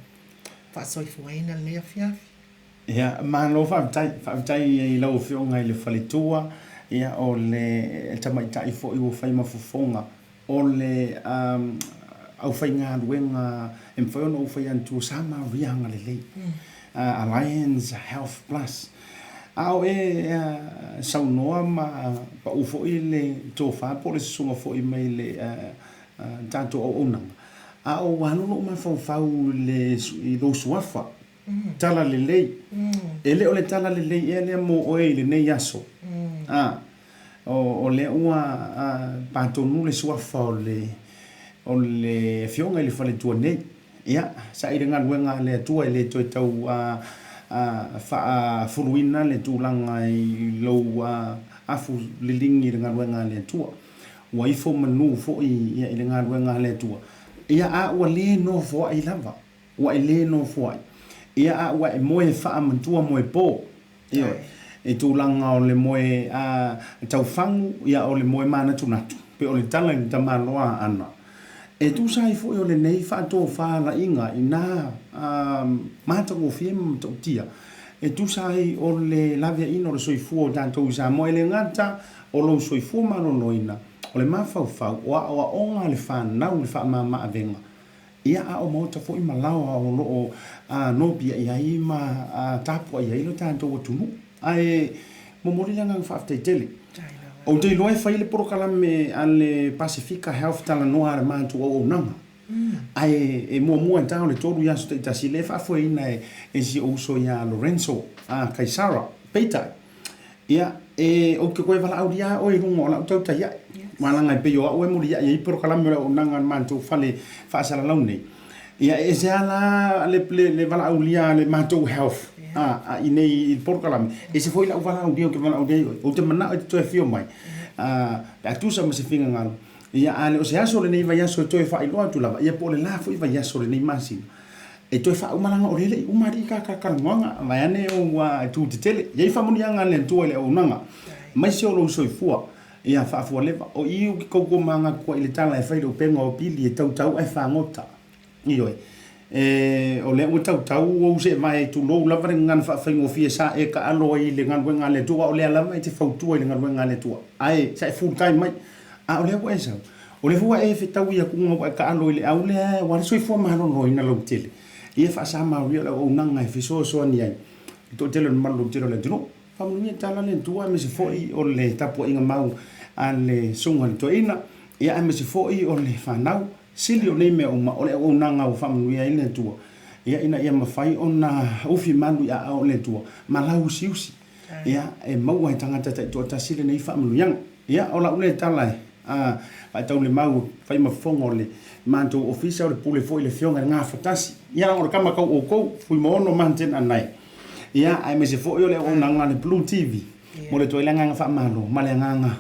Whaasoifuaina le nea fiafi. Ia, malo whaafitai i lau whionga i le whaletua, ia o le tamaitai fo i o whai mafufonga, o le au whai ngā ruenga, e mwhaiono o whai antu sama rianga le lei. Alliance Health Plus. Ao saunoa ma pa ufo i le tō whāpo le sunga fo i mai le tātou au onanga. Ao wanono o mawhau le i lo suafa. Tala le lei. Ele o le tala le lei e le mo oe le nei aso. O le ua pātonu le suafa o le fionga i le whale tua nei. Ia, sa i renga luenga le atua i le toi tau furuina le tūlanga i lau afu lilingi i renga luenga le atua. Ua ifo manu fo i renga luenga le atua. Ia a ua le no fo i lava. Ua le no fo ai. Ia a ua e moe wha mantua moe pō. Ia, e tūlanga o le moe tauwhangu, ia o le moe mana tunatu. Pe o le tala ni tamanoa ana. E tu sai fo o le nei fa to fa la inga ina mata go fiem to tia. E tu sai o le lavia ino le soifu o tanto usa mo le ngata o lo soifu ma no noina. O le mafau fau o onga le fa na le fa mama avenga. ia a o mo ta fo i malao a o lo no bia ia i ma tapu ia i lo tanto o tunu ai mo mori nga fa te tele o te loe fai le prokalame ale Pacifica Health tala no ara mantu o nanga ai e mo anta le toru ya sta ta sile fa fo ina e si o so ya Lorenzo Kaisara Peter ia o ke koe wala audia o i rungo la TAUTAI ia malanga pe yo o e muri ia i prokalame o nanga mantu fale fa sala launi ia e se ala le wala aulia le mantu health inei prokalame e se foi la wala audia ke wala audia o te mana o te fio mai pa tu sa se finga ngalo ia ale o se aso le nei vai aso to fa i lo tu la ia po le la foi vai aso le nei masi e to fa umalanga o le umari ka nganga vai ane o wa tu te tele ia fa moni anga le tu le o nanga mai se o lo so fua ia fa fua le o i ko ko manga ko ile tala e fa lo penga o pili e tau e fa ngota io o le o tau o se mai tu lo la vare ngan fa fengo fie sa e ka alo i le ngan wenga le tua o le ala mai te fau tua i le ngan wenga le tua ai sa full time mai o le wa esa o le fua e fe tau ia kunga ka alo i le au le wa le soi fua ma no ina lo tele ia fa sa ma wi o nanga e fi so ni ai to tele ma lo tele le dro fa mo ni tala le tua me se foi o le tapu inga mau ale sunga to ina ia me se foi o le fa nau sili o nei me o le o nanga o family ia ile tua ia ina ia mafai ona ufi manu ia o le tua malau siusi ia e mau ai tanga tata to ta sili nei family yang ia o la ule tala vai tau le mau fai mafongo le manto official le pule foi le fionga nga fatasi ia o kama ka o ko fui mo no manten anai ia ai me se foi o le o nanga le blue tv mo le toilanga nga fa malo malanga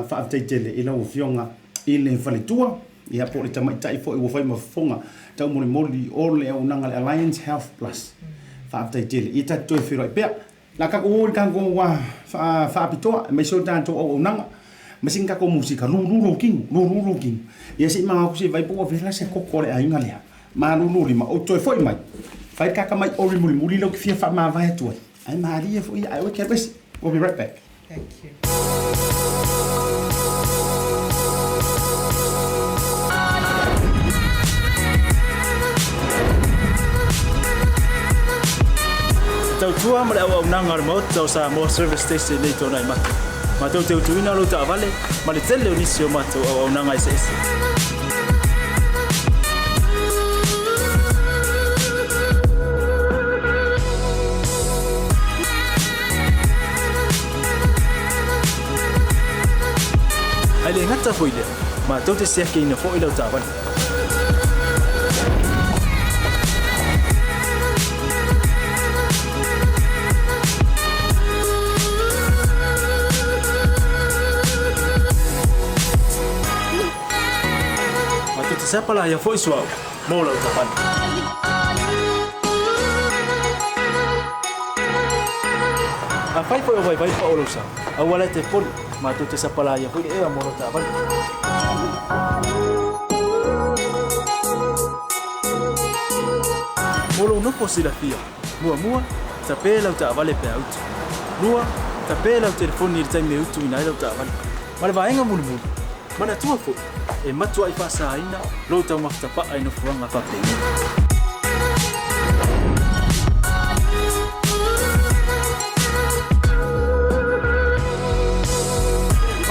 fa tele ila o fionga ile fale tua ia po le tamai tai fo i fai mafonga tau moli o le o nanga le Alliance Health Plus fa tai tele i ta toi firo pe la ka ko kan ko wa fa pitoa me so tanto o nanga masinga ko musika lu king ia si ma ko si vai po ve la se ko ko le ainga le ma lu ma o toi foi mai fai ka mai o muli lo ki fia fa ma vai tu ai maria foi ai o ke bes we'll be right back. Thank you. Tau tua male au nanga mo tau sa mo service station nei tona i mata. Ma tau teu tuina lo ta vale, ma le tele o nisio mata au nanga ese ese. Ai le ngata foi le, ma tau te sia ke ina foi lo ta vale. Siapa lah yang voice wow, mau lah ucapan. Apa itu yang vai pa ulusa? Awalnya telepon, matu te siapa lah yang voice mau lah ucapan. Mulu no posibilidad, mua, tapi lah ucapan le peaut. Dua, tapi lah telepon ni time me utu ina lah ucapan. Malah vai enggak mulu. Mana tua fo e matua i fasa ina lo tau maftapa ai no fuanga fa pe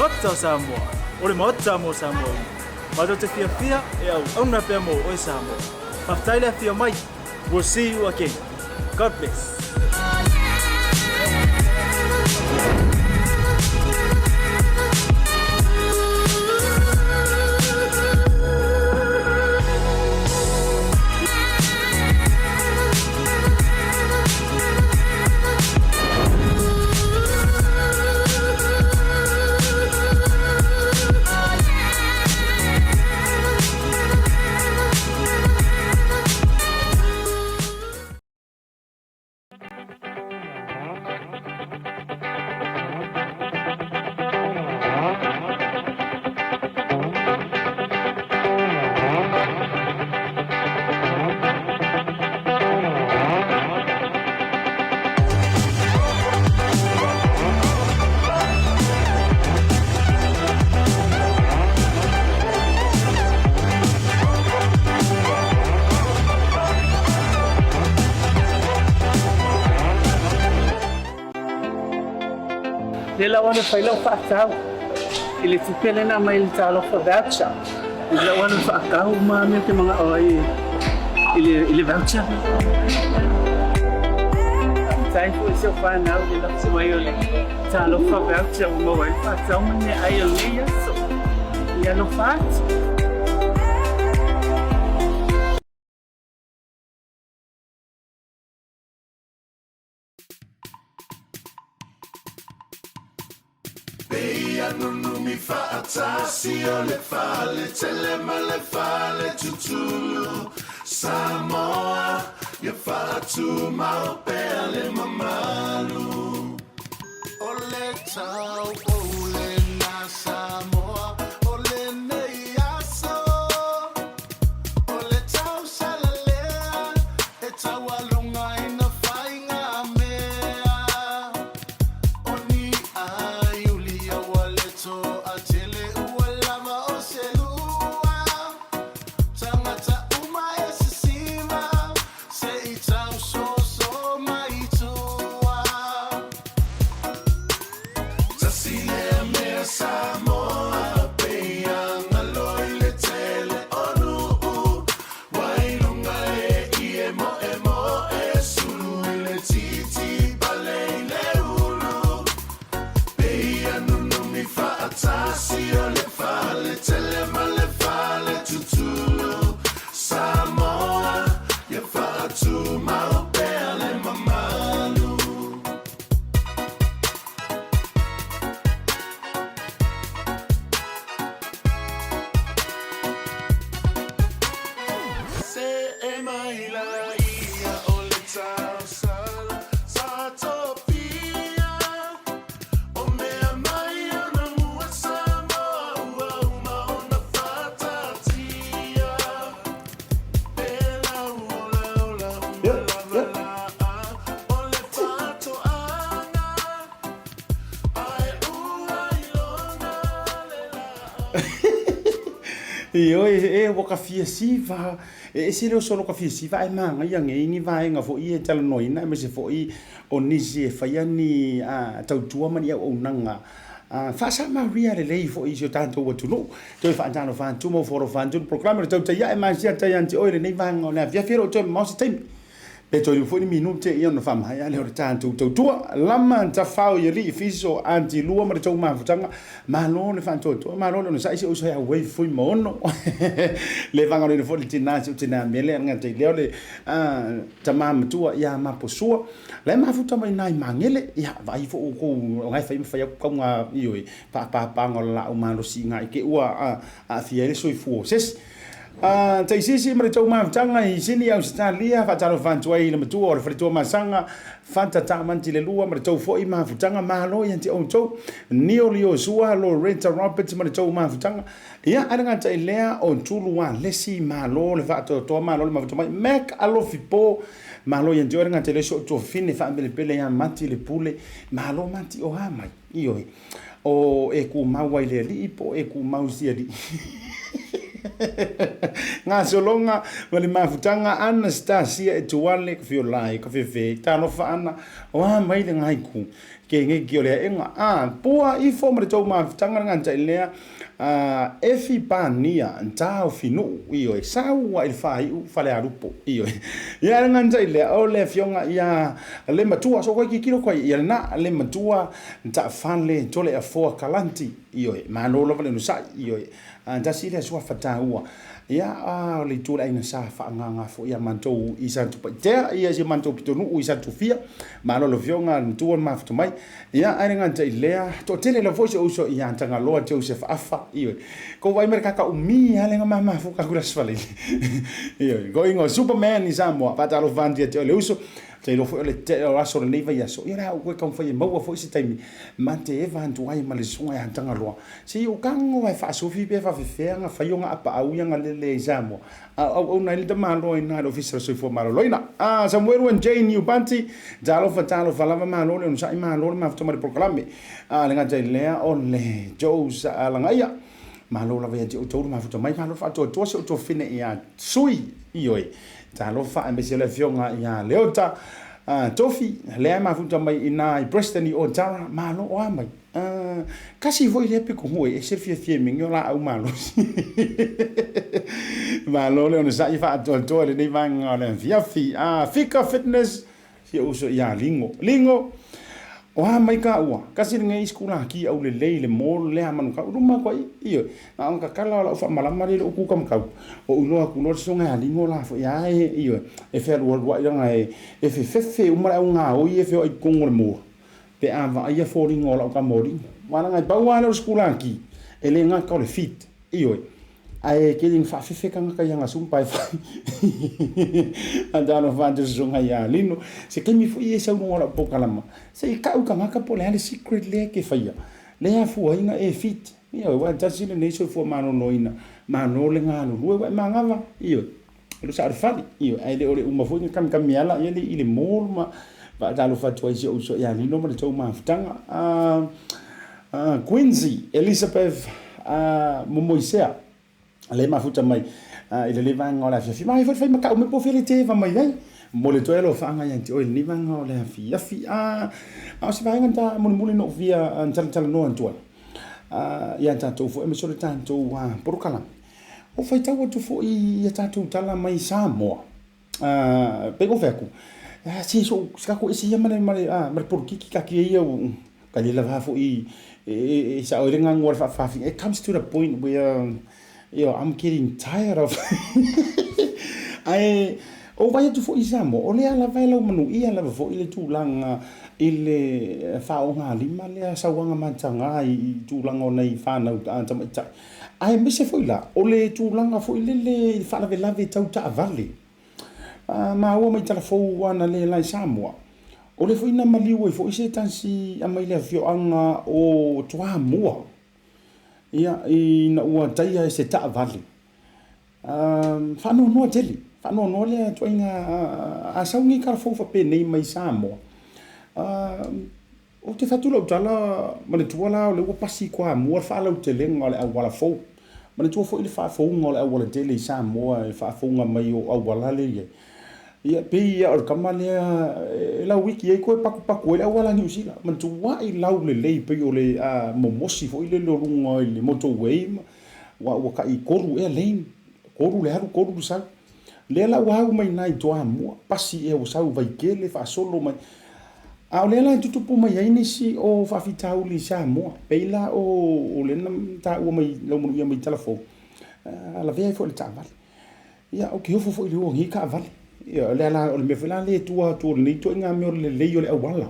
Ota Samoa ole mota mo Samoa ma do te fia e au na pe mo o Samoa maftaile fia mai we'll see you again. God bless. wana whailau whaatau. I le tupele na mai le talofa voucher. I le wana whaakau me te mga oi i le voucher. Tai fu se whanau le lapsi mai o le talofa voucher o mawai whaatau mane ai o lia so. Ia no whaat. Mi fa'atasi o le fale telema le fale tutulu Samoa ya fa'atu mau pea le mamalu o le tau o le na Samoa o le nei aso o le tau salalea e tau alunga ina whainga mea o ni ai ulia wale to atele ua lava o se lua tangata uma e se sima se I tau so mai tua tasine mea Samoa pea ngaloi le tele onu wailunga e mo e sulu le titi balei le ulu pea nunu mi fa'atasi o le fale telema le fale tutulu Samoa ya fa'atu mau pea le mamalu se e mai la ia o le tau sala sa topia o mea mai ana mua Samoa ua uma ona whatatia pela ula o le whatoanga ai ua ilona Io e waka fia siva e se leo solo ka fia siva e manga ia nge ni vai nga fo I e tala noina me se fo I o nisi e whaiani tautua mani au nanga Whasa Maria le lei fo I se tanto watu no Toi whaantano whaantu mo foro whaantu Programa le tautai ia e ASIATA yanti oire nei vanga o nea fia fero toi mausi taimi Pe toi fo ni minute ia no whamahaya leo le tanto tautua Lama ta whao i ri fiso anti lua ma le tau mawhutanga Malo le whaantoto malo le no sa isi uso hea wei fui moono Le vanga le fo le tina si utina mele Nga te leo le tamamatua ia maposua Le mawhutama i nai mangele Ia vai fo uko ngai whai mwhai kaunga ioi Pa ngola o malo si ngai ke ua a fia ele soi fuo ses Tai sisi mare tau mawhutanga I sini au Australia Whataro whantua I le matua o le wharitua masanga Whanta tamanti le lua mare tau fo I mawhutanga Mahalo I anti au tau Nio lio sua lo Renta Roberts mare tau mawhutanga Ia aranga tai lea o tulu wa lesi mahalo le whaato toa mahalo le mawhutamai Mac alofi po Mahalo I anti aranga tai le so to fine whaamele pele ya mati le pule Mahalo mati o hamai Ioi O e ku mawai le li po e ku mausia li Ngā solonga wale mawhutanga Anastasia e tuale ka whiolai ka whiwhi Tāno whaana o mai le ngaiku Ke ngeki o lea inga Pua I fo mare tau mawhutanga ngā tai lea Efi pania Ntao finu Iyo e sau wa il whai u whale arupo Iyo e Ia ngā tai lea o le fionga Ia le matua So kwa ki kiro kwa Ia na le matua Nta whale tole a foa kalanti Iyo e Manola wale nusai Iyo e Tasi le sua whataua Ia le tūra aina sa whaanganga fo Ia mantou I santu paitea Ia si mantou pitonu I santu fia Malolo fionga Ntua maftu mai Ia aina tai lea To tele la voice uso Ia antanga loa Joseph Afa Iyo Ko wai mere kaka umi Halenga mamafu kakura svali Iyo Going on Superman I Samoa Patalo vandia te ole uso Te lo fo le te o aso le neiva ia so ira o koe kamfai maua fo isi taimi mante e vantu ai ma le sunga ia tanga loa si o kango vai fa sofi pe fa fefenga fa yonga apa au ia le Samoa au na le malo ina lo officer so fo malo loina Samuel and Jane New Banti dalo fatalo falava malo le unsa malo ma fto ma proclame le nga lea on le Joes la ngaia malo la vai o tolu ma fto mai malo fa to so to fine ia sui ioi Talo fa ambesi le fionga ia leota tofi le ma futa mai ina I Preston I Otara malo o mai kasi foi le pe ko e se fia mingi la au malo malo le ona sa I fa to le nei vanga le fia fika fitness fia uso ya lingo o ha mai ka ua kasi ngai skula ki au le mol le manu ka ruma ko io na on ka kala la fa malama le ku kam ka o uno ku no so ngai lingo la fo ya io e fer worldwide ngai e fe uma nga o ie fe o kongo le mo pe ava ia falling ola ka mori wana ngai ba wana skula ki ele nga ka le fit io ai ke ding fa fe ka nga yang asum pai fa andano fa de zonga ya lino se ke mi fu ie sa no ola pokalama se ka u ka nga po le secret le ke fa ia le ya fu inga e fit io wa tasi le nei so fu mano noina mano le nga no wa mangava io lo sa fa io ai le uma fu kam miala ia le mol ma ba dalo fa toi so ya lino ma le to ma ftanga Quincy Elizabeth Momoisea le mafuta mai ile le vanga ola fi mai foi ma ka me po felite va mai ai mo le toelo fa nga yanti o le vanga ola fi a se vai ngata mo no via tal no antua ya tanto fo me solo tanto wa por kala o fai tawo tu fo I tanto tala mai sa mo pego feku si so ska ko isi yamane mare mar por ki ka ki ia ka le va fo I sa o renga ngor fa it comes to the point where I'm getting tired of o vai tu fo isamo o le ala vai la manu ia la fo ile tu langa ile fa o nga lima le sa wanga mantanga I tu langa nei fa na ta ai me se fo ila o le tu langa fo ile le fa la lave tau ta vale ma o mai tala fo wana le la Samoa o le fo ina maliu fo ise tansi a mai le fio anga o tua mua ia I na ua taia se ta vale fa no tele fa no le to inga a saungi ka fo fa pe nei mai Samoa o te fatu lo tala ma le tuala le ua pasi kwa mua fa lo tele ngole a wala fo ma le tu fo ile fa fo ngole a wala tele Samoa fa fo nga mai o a wala le ia pe ia o kamale la wiki e ko paku ele wala New Zealand man tu wa I lau le pe o le momosi fo ile lo runga ile motorway wa ka I koru e lane koru le haru koru sa le la wa mai nai to mo pasi e o sa vai kele fa solo mai a le la tutupu mai ai si o fa fitau li sa mo pe la o le ta o mai lo mo ia mai telefon la vea fo le taval ia o ke fo ile o hi ka vale ia le la o me fela le tua ni to nga me le yo le wala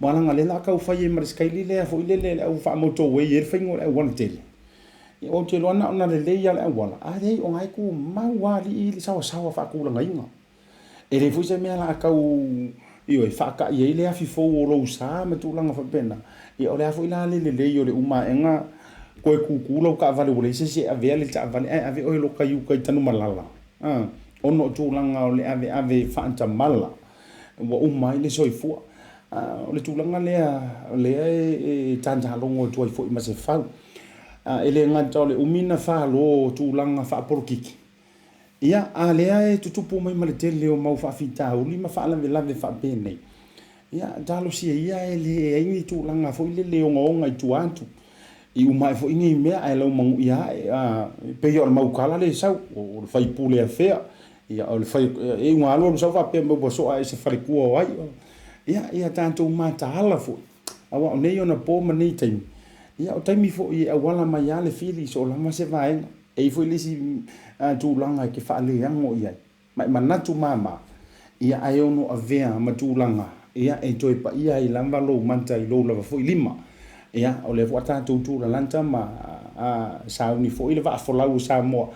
mana nga le la ka fa ye mar skaili le fo ile le o fa moto we ye fa ngol e wala tel o te lo na le ya le wala a dei o ngai ku ma wali I sa fa ku la ngai nga e le fu se me la ka u io fa ka ye le afi fo o lo sa me tu langa fa pena e o le fo ila le yo le uma enga ko ku lo ka vale o le se a ve le ta vale ave o lo ka yu ka tanu malala ono tu langa o le ave fanta mala wa uma ile soifua o le tu langa le e tanta longo tu fo I se fa ele ngata le umina fa lo tu langa fa porkiki ia a le e tutupu mai male tele o mau fa fita o lima fa la ve fa bene ia dalo si ia ele ai tu langa fo ile le ngonga I tu antu I uma fo ingi me ai lo mangu ia pe yo mau kala le sau o fai pule a fea ia o le fai e un alo so fa pe mo so ai se fai ku ai ia tanto mata hala fo awa nei ona po mani time ia o time fo ia wala mai ale fili so la ma se vai e fo lisi tu langa ke fa le yang o ia mai manatu mama ia ai ono avea ma tu langa ia e toi pa ia I lamba lo manta I lo la fo lima ia o le fo tanto tu la lanta ma sa uni fo ile va fo la sa mo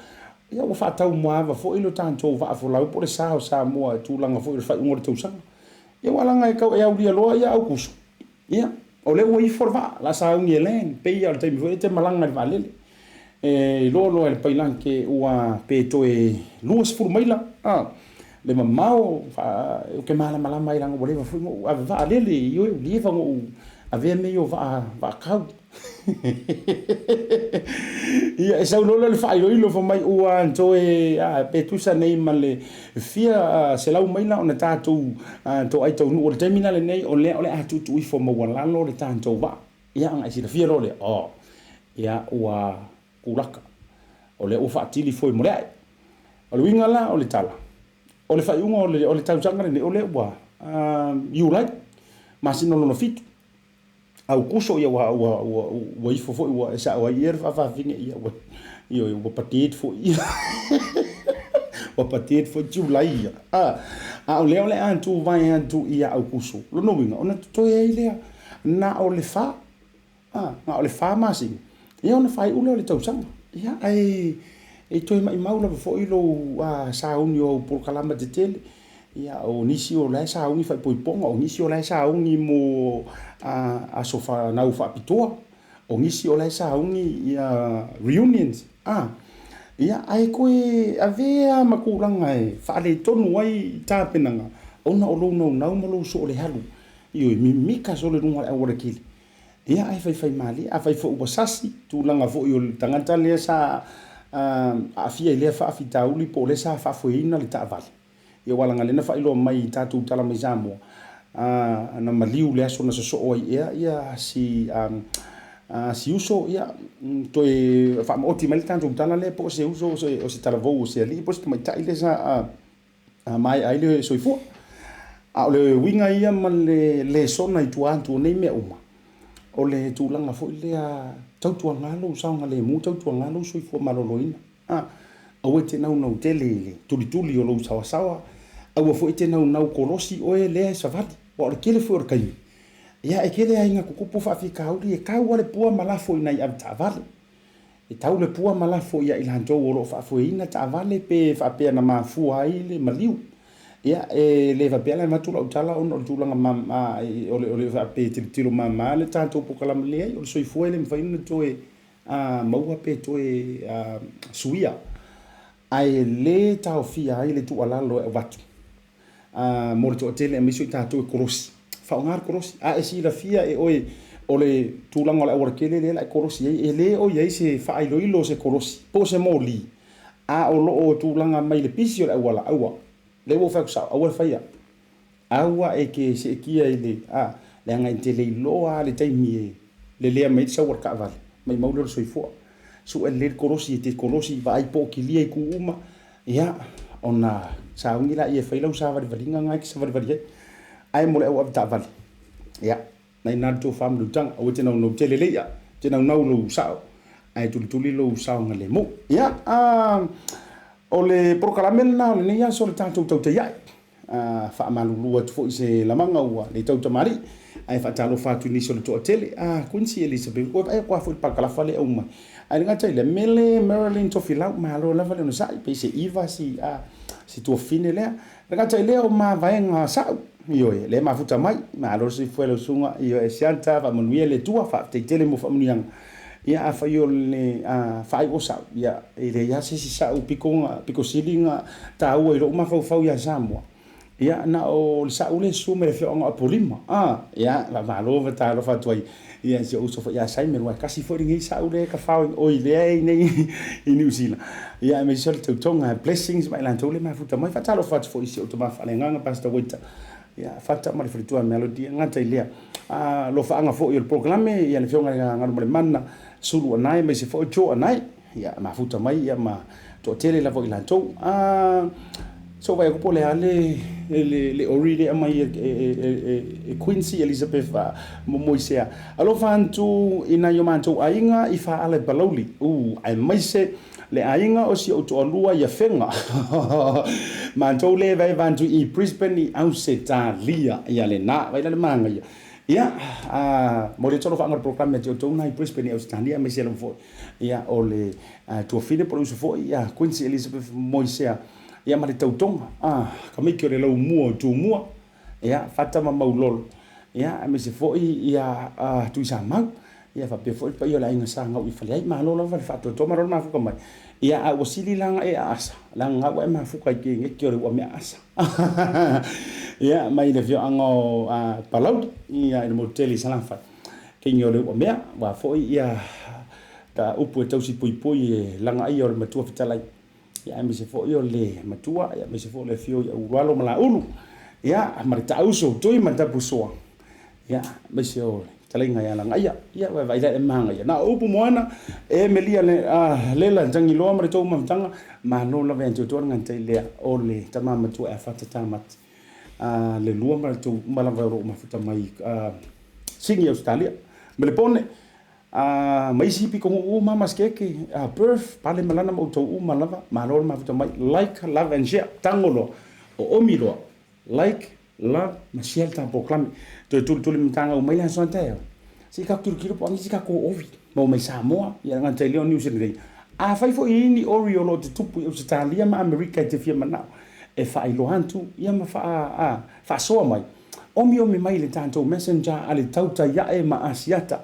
ia o fa tau moava fo ilo tanto va fo la po le sa mo tu langa fo fa ngor tu sang ia wala ngai ka ia ulia loa ia au kus ia o le o I forva la sa uni elen pe ia te mi fo te malanga valele e lo el pailan ke ua pe to e luas fu maila le mamao fa ke mala mai ranga bole fo va lele io li fa ngo ave me yo va ka ia sa lo le fa ilo fo mai ua to e pe tu sa nei male fia se la mai la ona tatu to ai to no terminal nei o le a tu fo mo wala lo le tanto va ia nga isi fia role ia ua kulaka o le o faatili foi mo le o le winga la o le tala o le faiunga o le tausanga le o le ua you like masino lo fitu au kuso ia wa ifo foi wa sa wa ier fa vinga ia wa io wa patit foi wa patit foi July o le antu vai antu ia au kuso lo no winga ona to ia ile na o le fa na o le fa masi ia ona fai ule o le tausanga ia e toi mai maula fo ilo sa uni o por kalama de tele ia o nisi o la sa uni fai poiponga o nisi o la sa uni mo a sofa na ufa pitoa o nisi o la sa uni ia reunions ia ai koe avea makulanga fa le tonu ai tapenanga ona o lo no na mo lo so le halu io mi mika so le runga o le kili ia ai fai mali a fai fo ubasasi tu langa fo io tangata le sa a fia ile fa fitauli po le sa fa foina le tavali ia wala ngalena fa ilo mai tatu tala mai zamo na maliu le aso na so o ia si uso ia to e fa oti mai tanto tala le po se uso o se tala vo se ali po se mai tai le sa mai ai le soifo a le winga ia man le sona i tuantu nei me uma o le tūlanga fo i lea tautua ngalo saunga le mu tautua ngalo soi fo maloloina au e te nau tele tuli o lo sawa au fo i te nau kolosi o e lea savati o le kele fo o kai ia e kele ainga kukupu fa fi kauri e kau ale pua malafo ina i avale e tau le pua malafo ia ilanto o lo fa fo ina tavale pe fa pe na mafua ai le maliu ia e le va pela matula utala on tulanga mama ole va pe tilo mama le tanto pokala le o so foi le mfaina to e maua pe to e suia ai le tau fia ai le tu ala lo e watu mo to tele mi so tato e korosi fa ngar korosi e si la fia e ole tulanga la workele le la korosi e le o ye se fa ai lo ilo se korosi po se moli o lo o tulanga mai le pisio la wala awa le wo fa sa awa faia awa e ke se kia ile le anga intele loa le taimi le mai sa worka vale mai maulo so ifo su le korosi te korosi va ai po kilia i kuuma ia ona sa ungi la ia faila usa va valinga ngai ki sa va valia ai mo le o ta vale ia nai na to fam lu tang o te no tele le ia te no lo sa ai tuli lo sa ngale mo ia o le proklamen na le nia so le tanto TAUTAI fa malulu atu fo se la manga ua le tauta mari ai fa talo fa tu ni so le to tele kunsi Elizabeth ko ai kwa fo pa kala fale o ma ai nga tai le mele Marilyn to filau ma lo la vale no sai pe se iva si to fine le nga tai le o ma vai nga sa io le ma futa mai ma lo si fo le sunga io e sianta fa mo le tua fa te tele mo fa mo yang ia fa yo le fa o sa ia ile ya se sa u piko silinga ta o ro ma fa ya samwa ia na o sa u le sume fe on apolima ia la malo ta lo fa toi ia se uso fa ya sai me wa kasi fo ringi sa u le ka fa o ile nei in New Zealand ia me so te tonga blessings mai lan tole ma futa mai fa ta lo fa fo isi o to ma fa le nganga pasta wita ia fata ma le fritua melody ngata ile lo fa anga fo il programme ia le fionga ngalo le manna sulu anai me se fo jo anai ia ma futa mai ia ma to tele la vo ila to so vai ko le ale le oride mai Quincy Elizabeth mo moisea alo fantu ina yo mantu ainga ifa ale baloli ai mai se le ainga o si o to lua ia fenga mantu le vai vantu I Brisbane au se talia ia le na vai le manga ia mo le tolo fa ngar program te to na Brisbane Australia me se lo fo ia o le to fine pro so fo ia Quincy Elizabeth moisea ia ma le tautonga ka me ke le lo mua tu mua ia fata ma maulol ia me se fo ia tu sa mau ia fa pe fo pa ia la inga sa ngau I fale ma lo fa fa to ma ro ma fu ka mai ia o sili langa asa langa wa ma fu ka ke ke o me asa ia mai le vio ango palau ia il motel salafa ke ngole o me wa fo ia ta upu tau si pui langa ai o matua fitalai ia me se fo io le matua ia me se fo le fio o walo mala ulu ia ma ta uso toi ma ta puso ia me se o talinga ya lang aya ia wa vai le manga ia na upu moana e melia le lela jangi lo mare to mamtanga ma no la ven to ngan te le o le tamama tu e fata tamat le lua mare to mala va ro mafuta mai singi Australia me le pone mai sipi ko o mama skeke birth pale malana mo to o malava ma lo mafuta mai like love and share tangolo o omilo like la masiel ta proclame to tu mtanga o mai so te si ka kiro po ngi si ka ko ovi mo mai Samoa ia nga te leo New Zealand fai fo ini orio lo te tupu o Australia ma America te fia mana e fai lo hantu ia ma fa so mai omi mai le tanto messenger ale tauta ya e ma ASIATA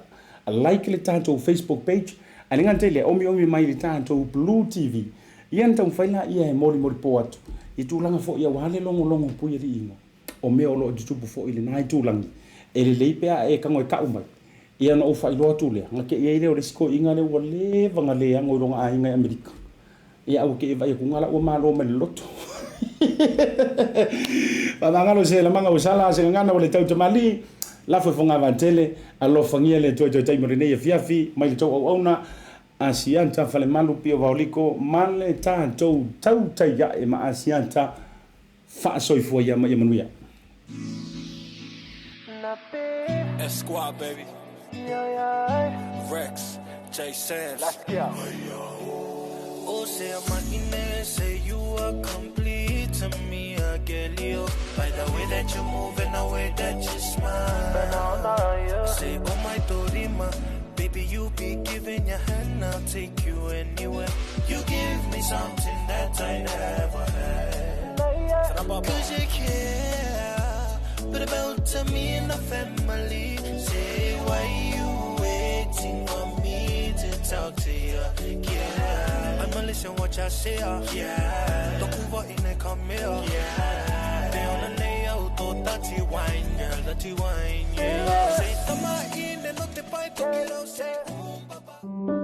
like le tanto Facebook page ale nga te le omi mai le tanto Blue TV ia ntau fai la ia e mori po atu i tu langa fo ia wale longo pu ia ino o me o lo di tupu fo ile nai tulangi e le leipea e kango e kau mai ia no fai lo atu le ngake ia ile o le siko inga le wale vanga le ango ronga a inga Amerika ia au ke vai ku ngala o malo me loto pa mangalo se la manga usala se ngana o le tau tamali la fo fonga vantele alo fangia le to tai morene ia fiafi mai le to ona ASIATA fale malu pio vaoliko male tanto TAUTAI ya e ma ASIATA fa soifua ia ma ia manuia Squad, baby. Rex, J Sands. Let's go. Oh, say I'm an say you are complete to me, I get you. By the way that you move and the way that you smile. Say, oh my Dorima, baby, you be giving your hand, I'll take you anywhere. You give me something that I never had. Cause you care, but about to me and the family. Say, why you waiting on me to talk to you? Yeah, I'ma listen what y'all say. Yeah, don't move out in the come here. Yeah, they on the nail, to dirty wine, girl, dirty wine. Yeah, say, I'm in and not the bite to get out. Say,